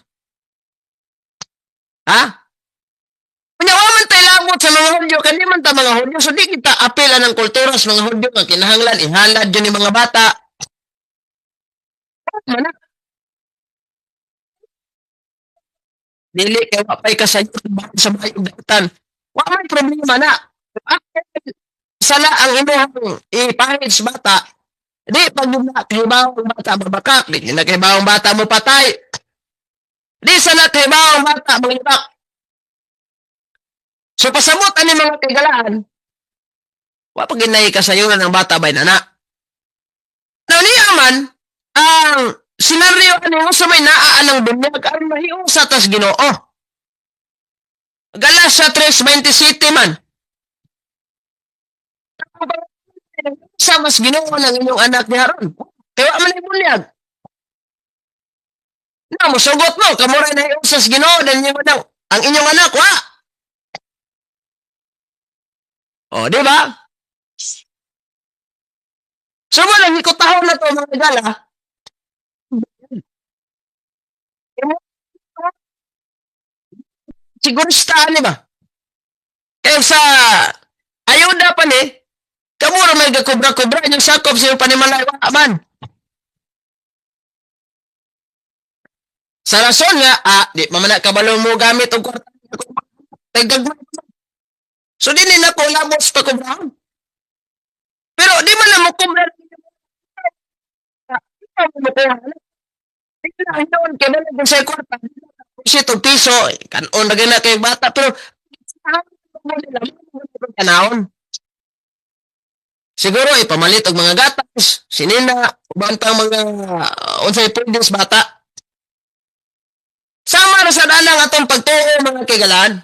Kunya man tayo langot sa mga Hudyo, kandi man ta mga Hudyo, so di kita apela ng kultura sa mga Hudyo, nga kinahanglan, ihalad yun yung mga bata. Mana? Dili, kaya wapay kasayo sa bayog datan. Wa may problema na. Sala ang imuhang ipahid sa bata, di, pag nakahibawang bata mabakak, di nakahibawang bata mo patay. Di sa nakahibawang bata mangibak. So pasamot ani mga kagalaan, wa pa ginay kasayuran ng bata bay nana. Now niya man, ang senaryo ani mo sa may naa ng bunyag ang mahiong sa tas Ginoo. Galatia 3:27 man. Sa mas Ginoo ng inyong anak ni Haron. Kaya man ay bunyag. Na mo sugot mo kamuray na hiong sa Ginoo dan ang inyong anak wa. Di ba? So mo lang ikotahon na to mga gala. Siguro ni ba? Kaya sa ayuda pa ni, kamura may gakubra-kubra yung sakop sa yung panimalay man. Sa rason nga, di mamana kabalo mo gamit og kwarta. So di nila ko lamos pa kubrahan. Pero di man na mo kubra Hinuon kay wala gyud say kwarta. Piso piso kanon na gina kay bata pero kanahon. Siguro pamalit og mga gatas, sinina, uban pang mga unsay pwedeng bata. Sama ra sa danang atong pagtuo mga kaigalaan.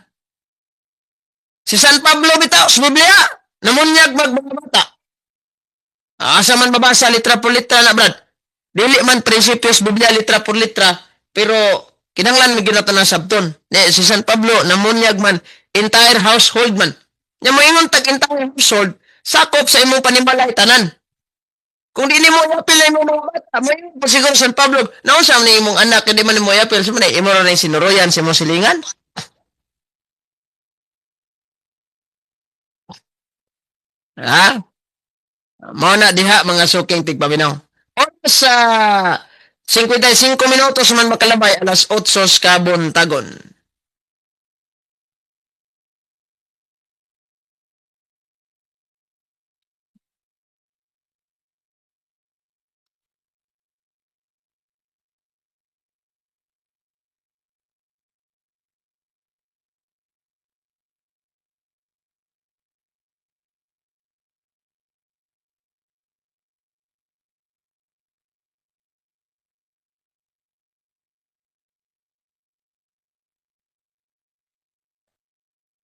Si San Pablo bitaw sa Biblia, namunyag mga bata. Asa man mabasa litra por litra na brad. Dili man prinsipyo sa Biblia litra por litra, pero kinahanglan mi ginatan ng sabton. Si San Pablo namunyag man entire household man. Nya mo ingon tag entire household, sakop sa imong panimalay tanan. Kung di nimo yapil na imong mga bata, may pasiguro San Pablo, naunsa man imong anak di man nimo yapil, sa man imo ra na sinuroyan sa imong silingan. Ha? Mao na diha mga suking tigpaminaw. Oras sa 55 minutos man makalabay alas 8 kabon tagon.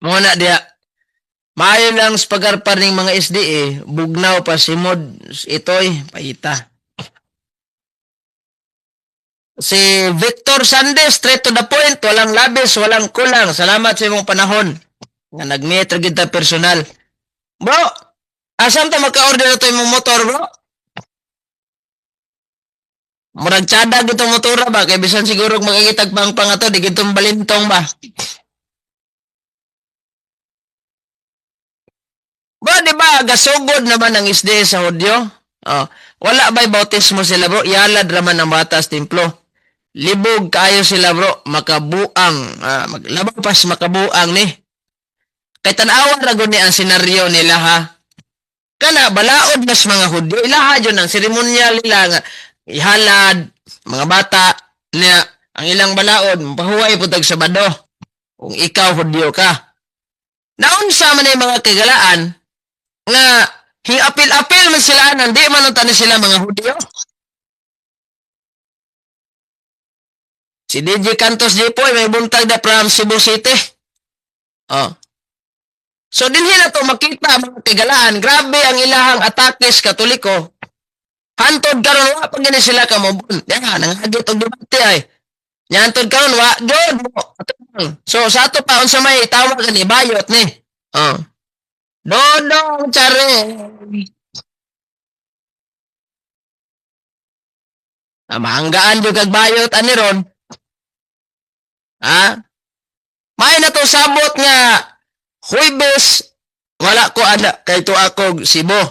Mo na diha. Maayo lang sa pagarpar ning mga SDA, bugnaw pa simod itoy paita. Si Victor Sandes, straight to the point, walang labis, walang kulang. Salamat sa imong panahon nga nag-meet ra gyud ta personal. Bro, asam ta maka-order na to imong motor, bro? Murag tsada gito motora ba? Kay bisan siguro makikitag pang ato, di gitong balintong ba? Ba, di ba, gasugod naman ang isde sa Hudyo? Oh, wala ba'y bautismo sila, bro? Yalad raman ang batas templo. Libog kayo sila, bro. Makabuang. Maglabapas makabuang ni. Kay tanawan ragon ni ang senaryo nila, ha? Kana, balaod mas mga Hudyo. Ilaha dyan ang seremonyal nila nga. Ihalad, mga bata, niya, ang ilang balaod, mapahuway po tag Sabado. Kung ikaw Hudyo ka. Naunsa man ay mga kagalaan, nga hiapil-apil man sila di man ang tanin sila mga Hudyo. Si DJ Cantos Jipoy may buntag na from Cebu City. Oh. So dinhi na to makita mga tigalaan, grabe ang ilahang atake sa Katoliko. Hantod karon wa pa gani sila kamubon. Yan nangagit og debate ay. Nyantod karon wa gyud mo. So sa ato pa unsa may tawag ni bayot ni. Oh. Dodong Chare. Manggaan jud kag bayot ani ron. Ha? May na to sabot nga Huwebes wala ko ana kay to ako Cebu.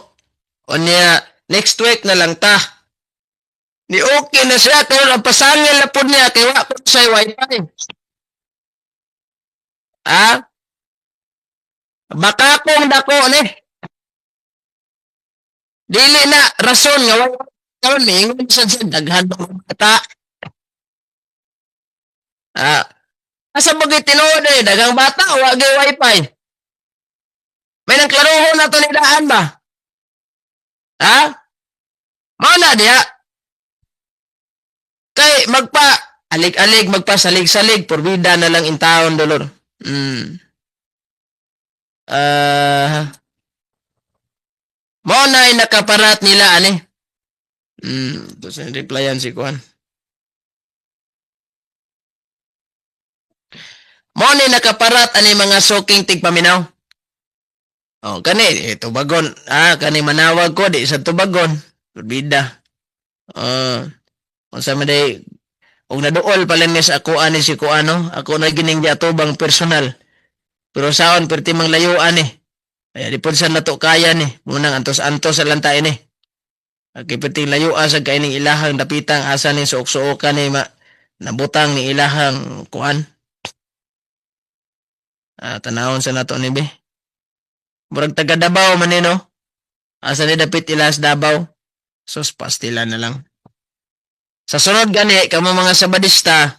Unya next week na lang ta. Ni okay na siya pero ang pasangil na po niya kay wa ko sa wifi. Ha? Baka kung dako ni. Dili na rason nga wala karon ni ingon sa daghan ng bata. Asa bagay tinuod eh daghang bata wa gyud wifi. May nagklarohon na to ni daan ba? Ha? Mao na diha. Kay magpa alig-alig magpasalig-salig porbida na lang in taon dolor. Mao na ay nakaparat nila ani. Tapos replyan si Kuan. Mao ni nakaparat ani mga soking tigpaminaw. Oh, kani tubagon. Kani manawag ko di sa tubagon. Bida. Unsa man day og naduol pala ni sa ako ani si Kuano, ako na gining giatubang personal. Pero saon perti mang layuan ni. Ay di pud sa nato kaya ni. Munang antos-antos sa lantay ni. Kay perti layuan sa kaining ilahang dapitang asa ni suok-suokan ni nabutang ni ilahang kuan. Tanawon sa nato ni be. Murag taga Davao man ni no. Asa ni dapit ilas Davao. Sus pastila na lang. Sa sunod gani, kamo mga Sabadista,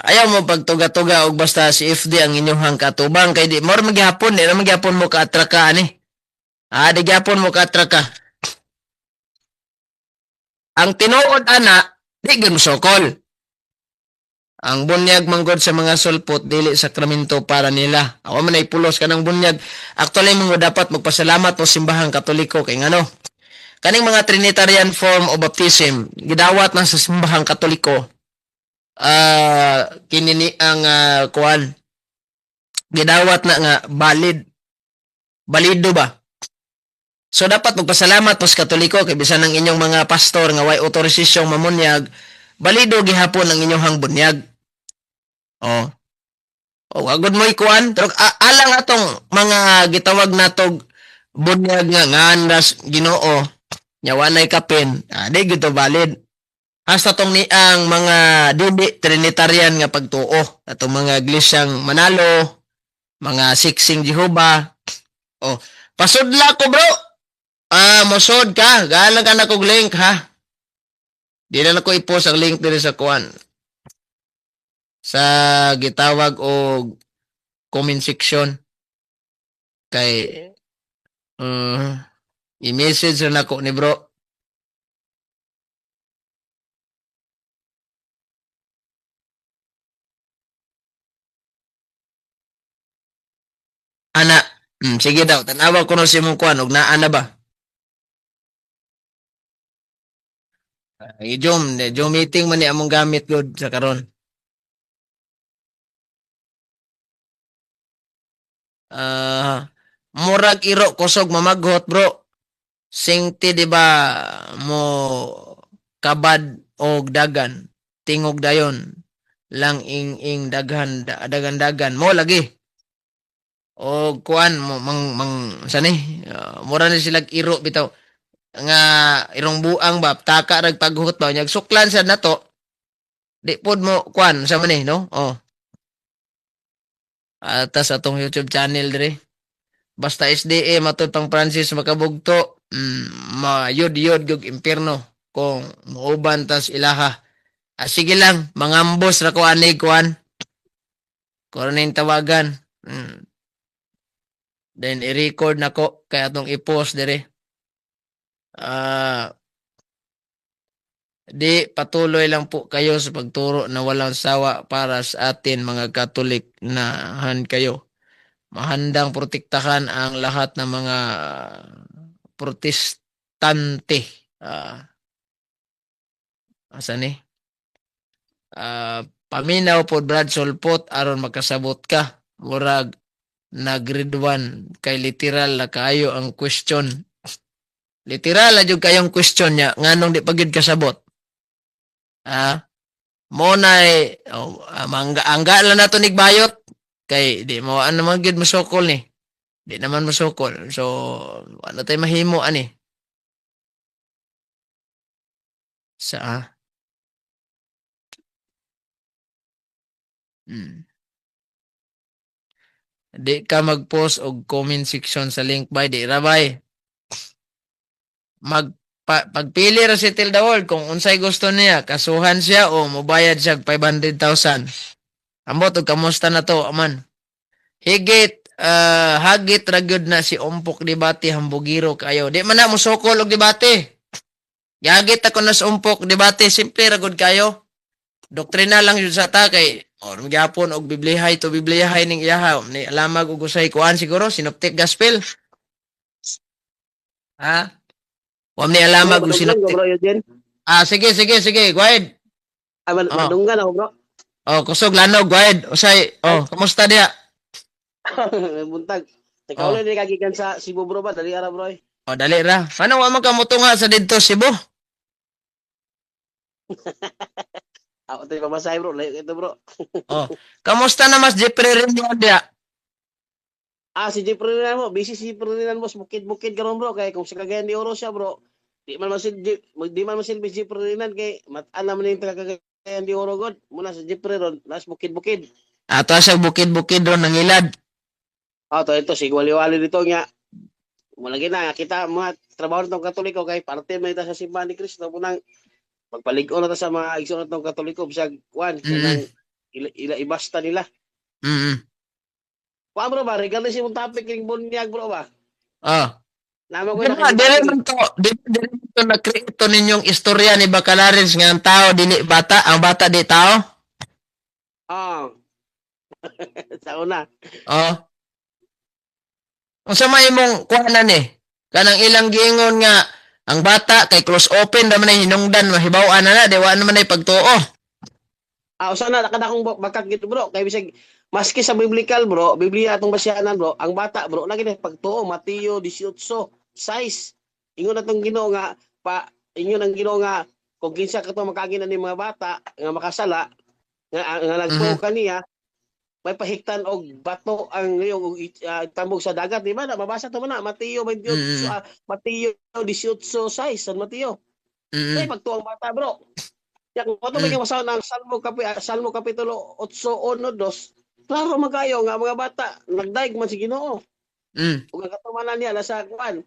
ayaw mo pagtuga-tuga og basta si FD ang inyong katubang kay di more magyapon, di na magyapon mo kaatraka ani. Di gyapon mo kaatraka. Ang tinuod ana, di gyud sokol. Ang bunyag manggod sa mga sulpot dili sakramento para nila. Awa man ay pulos kanang bunyag. Actually mo dapat magpasalamat mo simbahang Katoliko kay ngano. Kaning mga Trinitarian form of baptism gidawat na sa simbahang Katoliko. Kinini ang kuan. Gidawat na nga balido ba? So dapat magpasalamat mo sa Katoliko kay bisan ang inyong mga pastor nga way autorisasyong mamunyag, balido gihapon ang inyong bunyag. Oh. Oh, agud mo ikuan, pero alang atong mga gitawag natog bunyag nga ngandas Ginoo, nya wanay kapin. Di gyud to valid. Hasta tong ni ang mga dili Trinitarian nga pagtuo, atong mga iglesyang Manalo, mga Siksing Jehovah. Oh, pasudla ko bro. Mosod ka, galang ka na kog link ha. Di na ko i-post ang link diri sa kuan. Sa gitawag og comment section kay i-message na nako ni bro. Ana, sige daw, tanawa ko no si mong kuan og naa na ba? Zoom meeting man ni among gamit good sa karon. Murag iro kusog mamaghot bro. Singti di ba mo kabad og dagan tingog dayon lang ing dagan mo lagi. O kuan mo mang sani mura ni sila iro bitaw nga irong buang ba taka rag paghut ba nyag suklan sa nato di pod mo kuan sa man no atas atong YouTube channel dire basta SDA matud pang Francis makabugto mayod gug impierno kung muuban tas ilaha sige lang mangambos ra ko ani kuan kunin tawagan then i-record nako kay atong i-post dire di patuloy lang po kayo sa pagturo na walang sawa para sa atin mga Katolik na kayo. Mahandang protektahan ang lahat ng mga protestante. Asa ni? Paminaw po Brad Sulpot aron makasabot ka. Murag na grade 1 kay literal na kayo ang question. Literal na jud kayong question niya nganong di pagid kasabot. Mo nay angga lang nato nigbayot kay di mo ano man gid masukol ni. Di naman masukol. So ano tay mahimo ani? Sa Di ka mag-post og comment section sa link by di ra bay. Pagpili ra si Tilda World kung unsay gusto niya, kasuhan siya o mobayad siya 500,000. Ambot og kamusta na to, aman. Higit hagit ra gyud na si Umpok Debate hambugiro kayo. Di man na mo sokol og debate. Gagit ako na sa Umpok Debate, simple ra gud kayo. Doktrina lang yun sa ta kay magyapon og bibliyahay to bibliyahay ning iyaha ni alamag og usay kuan siguro synoptic gospel. Wa ni alamag og synoptic. Sige, go ahead. Madunggan ako bro. Kusog lanog, go ahead. Usay, kamusta diha? Buntag. Ikaw ulit kagikan sa Cebu bro ba? Dali ara bro. Dali ra. Paano wa man ka motunga sa didto Cebu? Ako tayo pamasahe bro. Layo ito bro. Kamusta na mas Jeffrey rin mo diha? Si Jeffrey Rinan mo. Busy si Jeffrey Rinan boss. Bukid-bukid karon bro. Kaya kung sa Cagayan de Oro siya bro. Di man masilbi si Jeffrey Rinan kay mat-ana man yung Cagayan de Oro god. Muna sa Jeffrey ron. Nas bukid-bukid. Ato sa bukid-bukid ron ng ilad. Ito si wali-wali dito nga. Mulagi na kita mga trabaho nitong Katoliko kay parte man ita sa simbahan ni Kristo punang Magpaligo na ta sa mga igsoon natong Katoliko bisag kuan kanang ila ibasta nila. Mm. Kuan bro ba regardless imong topic ning bunyag bro ba. Oh. Namo ko Di ba, dili man to, dili man to na-create to ninyong istorya ni Bacalaris nga ang tao dili bata, ang bata di tao. Ah. Sa una. Oh. Unsa may imong kuhanan ni? Kanang ilang giingon nga ang bata kay close open ra man ay hinungdan mahibaw-an na di wa naman ay pagtuo. Usa na kadakong bakak gito bro kay bisag maski sa biblical bro, Biblia atong basyanan bro, ang bata bro lagi na pagtuo Mateo 18:6. Ingon atong Ginoo nga ingon ang Ginoo nga kung kinsa ka to makaginan ni mga bata nga makasala nga nagtuo kaniya may pahiktan og bato ang iyong tambog sa dagat di ba? Mabasa to man na Mateo 28 Mateo 18:6 San Mateo. May pagtuo ang bata bro. Ya kung ato may masaw ng Salmo kapitulo 8:1-2. Klaro magayo nga mga bata nagdaig man si Ginoo. Ug ang katumanan niya nasa kuan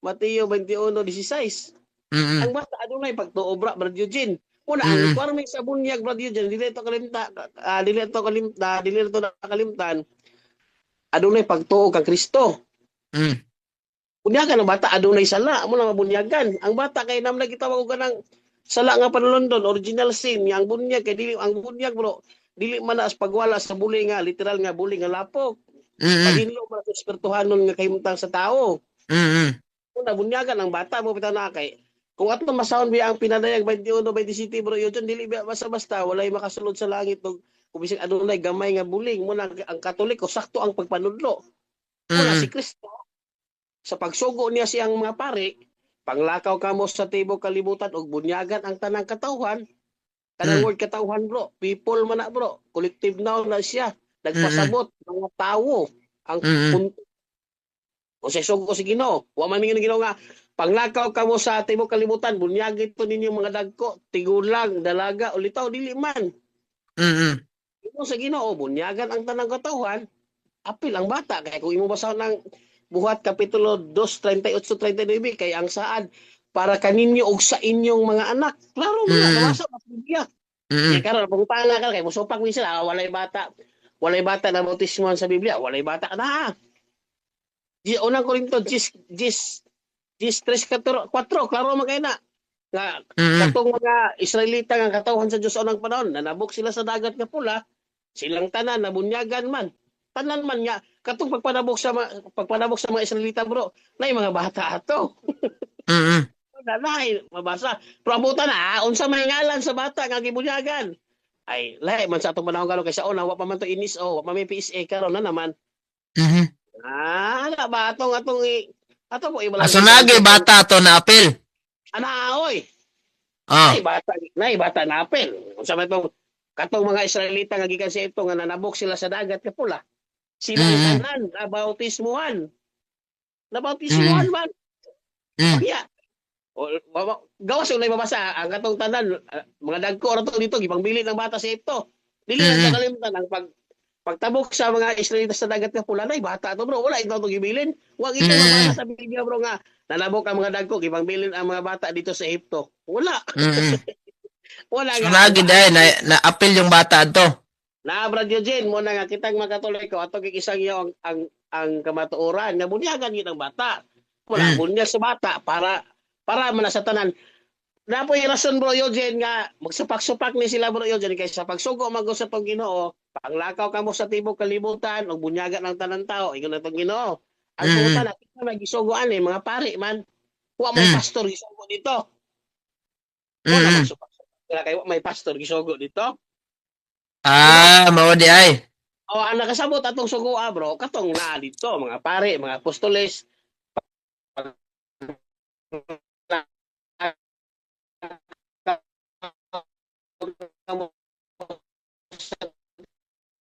Mateo 21:16. Ang bata adunay pagtuo bra Brad Eugene. Una ang requirement sa bunyag Brad Eugene dili to nakalimtan. Adunay pagtuo kang Kristo. Bunyagan ang bata adunay sala mo lang mabunyagan. Ang bata kay namla gitawag og kanang sala nga panulondon original sin yang bunyag kay dili ang bunyag bro dili man as pagwala sa buli nga literal nga buli nga lapok. Paginlo man sa espirituhanon nga kahimtang sa tao. Una bunyagan ang bata mo bitaw na kay kung ato masahon biya ang pinadayag 21-27 bro yun dili biya basta-basta walay makasulod sa langit og kung bisig adunay gamay nga buling mo ang Katoliko sakto ang pagpanudlo. Una si Kristo sa pagsugo niya siyang mga pari panglakaw kamo sa tibok kalibutan og bunyagan ang tanang katawhan. Kanang word katawhan bro, people man na bro, collective noun na siya. Nagpasabot mga tawo ang punto. O sa sugo si Ginoo, wa man mingon Ginoo nga panglakaw kamo sa tibok kalibutan, bunyagin to ninyo mga dagko, tigulang, dalaga, ulitaw dili man. Imo sa Ginoo bunyagan ang tanang katawhan, apil ang bata kay kung imo basahon ng Buhat kapitulo 2:38-39 kay ang saad para kaninyo og sa inyong mga anak. Klaro mo na nabasa sa Biblia. Kaya karon pangutana ka kay musupak minsan walay bata na bautismohan sa Biblia, walay bata na. Di unang Korinto 10:3-4 klaro man kay na. Nga katong mga Israelita nga katawhan sa Dios unang panahon, nanabok sila sa dagat nga pula, silang tanan nabunyagan man. Tanan man nga katong pagpanabok sa mga Israelita bro, nay mga bata ato. Nanay mabasa. Pero abutan na unsa may ngalan sa bata nga gibunyagan. Ay lahi man sa atong panahon karon kay sa una wa pa man to inis wa pa may PSA karon na naman. Ana ba atong ato po ibala. Aso nagi bata to na apil. Ana oy. Ah. Nay bata na apel. Unsa man tong katong mga Israelita nga gikan sa ito nga nanabok sila sa dagat nga pula. Sila tanan nabautismuhan man. Yeah. Gawas yung mabasa ang katong tanan mga dagko ra to dito gipangbilit ng bata sa ito. Dili lang kalimutan ang pagtabok sa mga Israelita sa dagat nga pula nay bata to bro wala ito gibilin. Wa ito mabasa sa Biblia bro nga nanabok ang mga dagko gipangbilin ang mga bata dito sa Ehipto. Wala. Wala So nagi dai na apil yung bata to. Na Brad Eugene mo na nga kitang mga Katoliko ato kikisang iyo ang kamatuoran nga bunyagan gyud ang bata. Wala bunyag sa bata para man sa tanan. Napoy rason bro Eugene nga magsupak-supak ni sila bro Eugene kay sa pagsugo mag-usap ang Ginoo, panglakaw kamo sa tibok kalibutan og bunyagan ang tanan tao, ingon na tong Ginoo. Ang puta na kita magisugoan mga pari man. Wa may pastor gisugo dito. Wala magsupak-supak kay wa may pastor gisugo dito. Mao di ay. O ang nakasabot atong sugo bro, katong na dito mga pare, mga apostoles.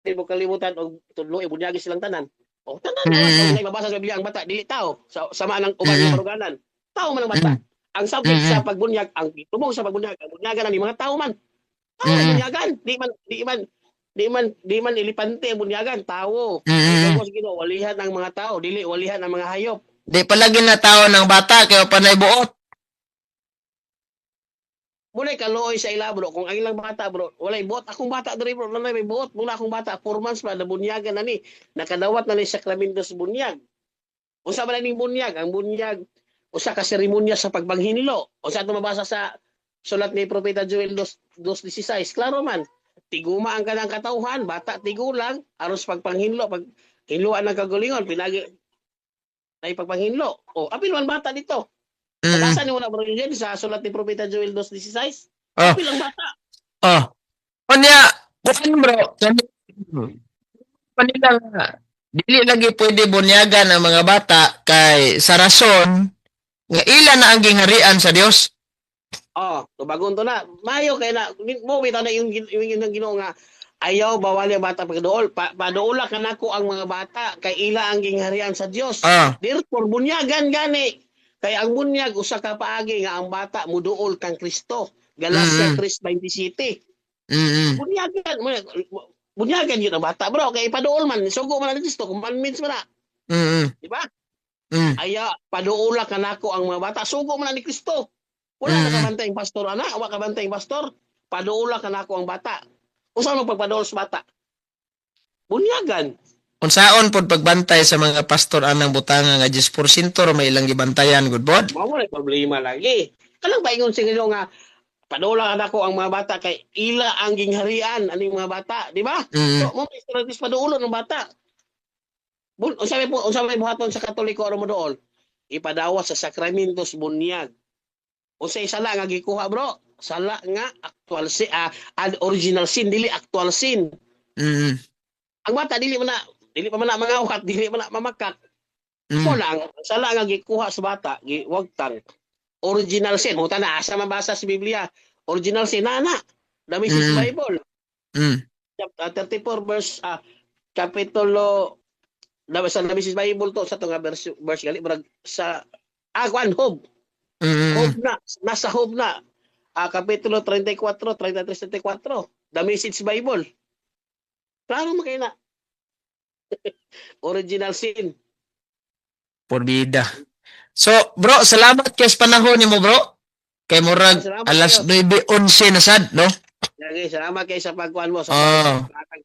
Mo kalimutan og tudlo bunyagi silang tanan. O tanan na mabasa sa Biblia ang bata dili tao sama nang uban nga paruganan. Tao man ang bata. Ang subject sa pagbunyag, ang tumong sa pagbunyag, ang bunyagan ni mga tao man. Tao bunyagan, di man ilipante bunyagan tao. Ang Ginoo walihan ang mga tao, dili walihan ang mga hayop. Di palagi na tao ng bata kaya panay buot. Muna kaluoy sa ila bro, kung ang ilang bata bro, walay buot akong bata diri bro, nanay may buot, muna akong bata 4 months pa nabunyagan na ni, nakadawat na ni sakramento sa bunyag. Usa man ning bunyag, ang bunyag usa ka seremonya sa pagpanghinilo. Usa ato mabasa sa sulat ni Propeta Joel 2:16, klaro man. Tiguma ang kanang katawhan, bata tigulang aron sa pagpanghinlo, pag hinluan ng kagalingon, pinagi na ipagpanghinlo. O, apil man bata dito. Nabasa ni mo na bro yun sa sulat ni Propeta Joel 2:16. Oh. Apil ang bata. Oh. Kanya, kuan bro, kanila nga, dili lagi pwede bunyagan ang mga bata kay sa rason nga ila na ang gingharian sa Dios. Oh, tubagon to na. Mayo kay na mo bitaw na yung Ginoo nga ayaw bawali ang bata pagduol. Paduula ka nako ang mga bata kay ila ang gingharian sa Dios. Therefore bunyagan gani. Kay ang bunyag usa ka paagi nga ang bata muduol kang Kristo. Galacia 3:27. Bunyagan yun ang bata bro kay paduol man sugo man ang Kristo commandments man na. Di ba? Aya paduula ka nako ang mga bata sugo man ni Kristo. Wala na kabantay ang pastor ana, wa kabantay ang pastor. Paduula ka nako ang bata. Usa man pagpaduol sa bata? Bunyagan. Unsaon pod pagbantay sa mga pastor anang butanga nga 10% ro may ilang gibantayan good bod? Mao na problema lagi. Kanang paingon sa Ginoo nga padula nako ang mga bata kay ila ang gingharian aning mga bata, di ba? So mo strategies paduolon ng bata. Unsa may buhaton sa Katoliko aron moduol? Ipadawa sa sakramentos bunyag. Unsay sala nga gikuha bro? Sala nga actual sin, original sin dili actual sin. Ang bata dili pa man na mangawat, dili man na mamakak. Mo lang sala nga gikuha sa bata, giwagtang original sin. Muta na asa mabasa sa Biblia. Original sin na. The Message Bible. Chapter 34 verse kapitulo sa The Message Bible to sa tunga verse gali sa Hob. Hob na, nasa Hob na. Kapitulo 34, 33, 34. The Message Bible. Klaro mo kayo na. Original sin. Porbida. So, bro, salamat kay sa panahon nimo bro. Kay murag alas 9:11 na sad, no? Lagi, salamat kay sa pagkuhan mo sa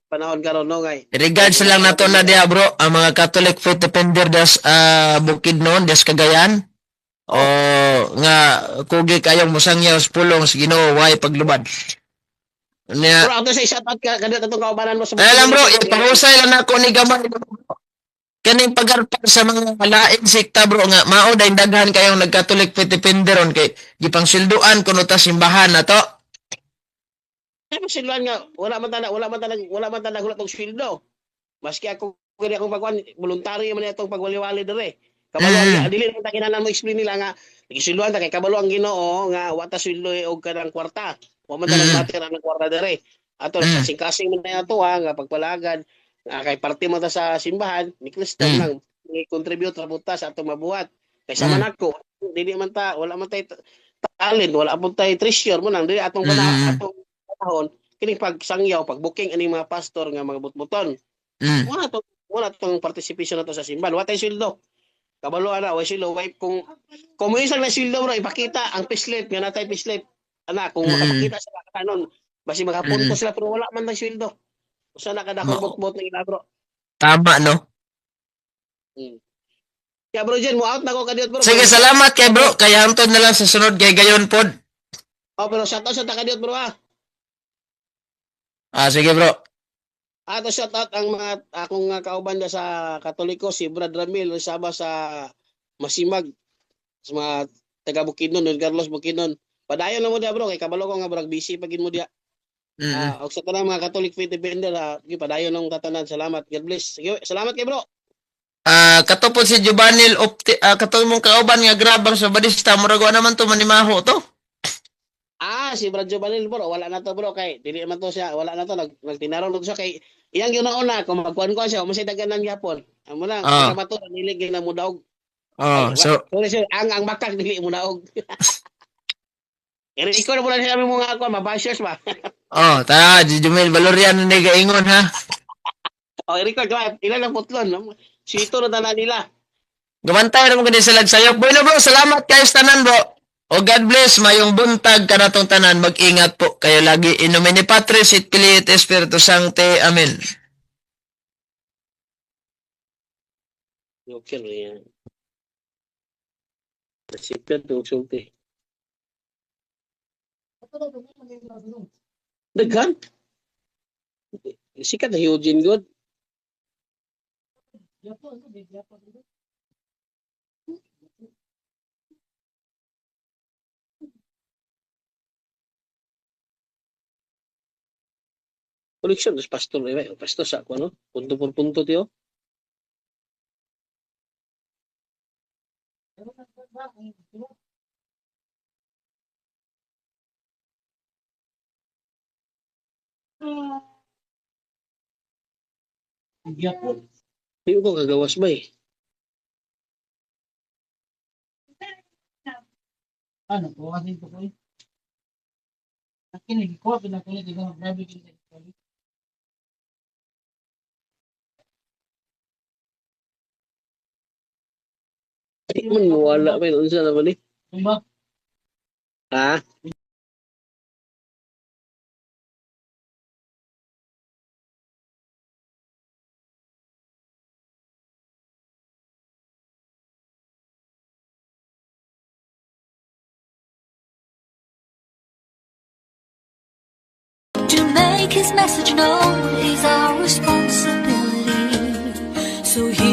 panahon karon no ngay. Regards lang nato na diha bro, ang mga Catholic faith defender das Bukidnon, das Cagayan. O nga kugi kayong musangyaw sa pulong sa Ginoo way paglubad. Nya. Bro, ako sa shout-out ka kadto atong kaubanan mo sa. Alam bro, ipahusay lang nako ni gamay. Kaning pagarpar sa mga laing sekta bro nga mao day daghan kayong nag-Catholic faith defender on kay gipang silduan kuno ta simbahan na to. Pero silduan nga wala man tanang hulat og sildo. Maski ako kini akong pagkuan voluntary man itong pagwali-wali dire. Kabalo dili man ta kinahanglan mo explain nila nga gisilduan ta kay kabalo ang Ginoo nga wa ta sildo og kanang kwarta. Wa man tanang matira ng kwarta dire. Ato kasing-kasing man na ato nga pagpalagad. Kay parte mo ta sa simbahan ni Kristo nang i-contribute ra buta sa atong mabuhat. Kay sa manako, dili man ta wala man tay talent, wala man tay treasure mo nang dili atong panahon kining pagsangyaw, pagbooking ani mga pastor nga mga butbuton. Wala tong participation nato sa simbahan, wa tay sweldo. Kabalo ana, wa sweldo, way kung mo isang na sweldo bro, ipakita ang pislet nga natay pislet. Ana kung makapakita sa kanon, basi makapunto sila pero wala man tay sweldo. Usa na kada bot-bot ng ila bro. Tama no. Kaya bro Jen, mo out na ko kadiot bro. Sige, salamat kay bro. Kaya hantod na lang sa sunod kay gayon pod. Pero shout out sa kadiot bro Sige bro. Ato shout out ang mga akong kauban da sa Katoliko si Brad Ramil sama sa Masimag sa mga taga Bukidnon, Don Carlos Bukidnon. Padayon na mo dia bro kay kabalo ko nga brag busy pagin mo dia. Og sa tanang mga Catholic faith defender, padayon ng tatanan. Salamat. God bless. Sige, salamat kay bro. Katupod si Jubanil katupod mong kauban nga grabang sa Badista, murag naman to manimaho to. Si Brad Jobanil bro, wala na to bro kay dili man to siya, wala na to nagtinarong to siya kay iyang ginauna kung magkuan ko siya, umasay daganan gyapon. Amo lang, para to dili gyud na mo daog. So ang makak dili mo daog. Ikaw na muna siya mo nga ako, mabashers ba? Jumel Valorian na gaingon ha. Record ka, ilan ang putlon? Sito na tanan nila. Gamantay na mo gani sa lagsayok. Bueno bro, salamat kayo sa tanan bro. O God bless, mayong buntag ka natong tanan, mag-ingat po kayo lagi. In nomine Patris et Filii et Spiritus Sancti. Amen. Okay na yan. Nasipyan to sulti. Daghan? Sikat na Eugene God. Koleksyon dos pastor eh, pastor sa ako no. Punto por punto tiyo. Hindi ko kagawas ba eh. Ano po kasi ito po eh. Nakinig ko, pinakulit ikaw ng grabe ko. Hindi man mawala ba yun. Unsa naman eh. Tumba, Ha? To make his message known is our responsibility. So here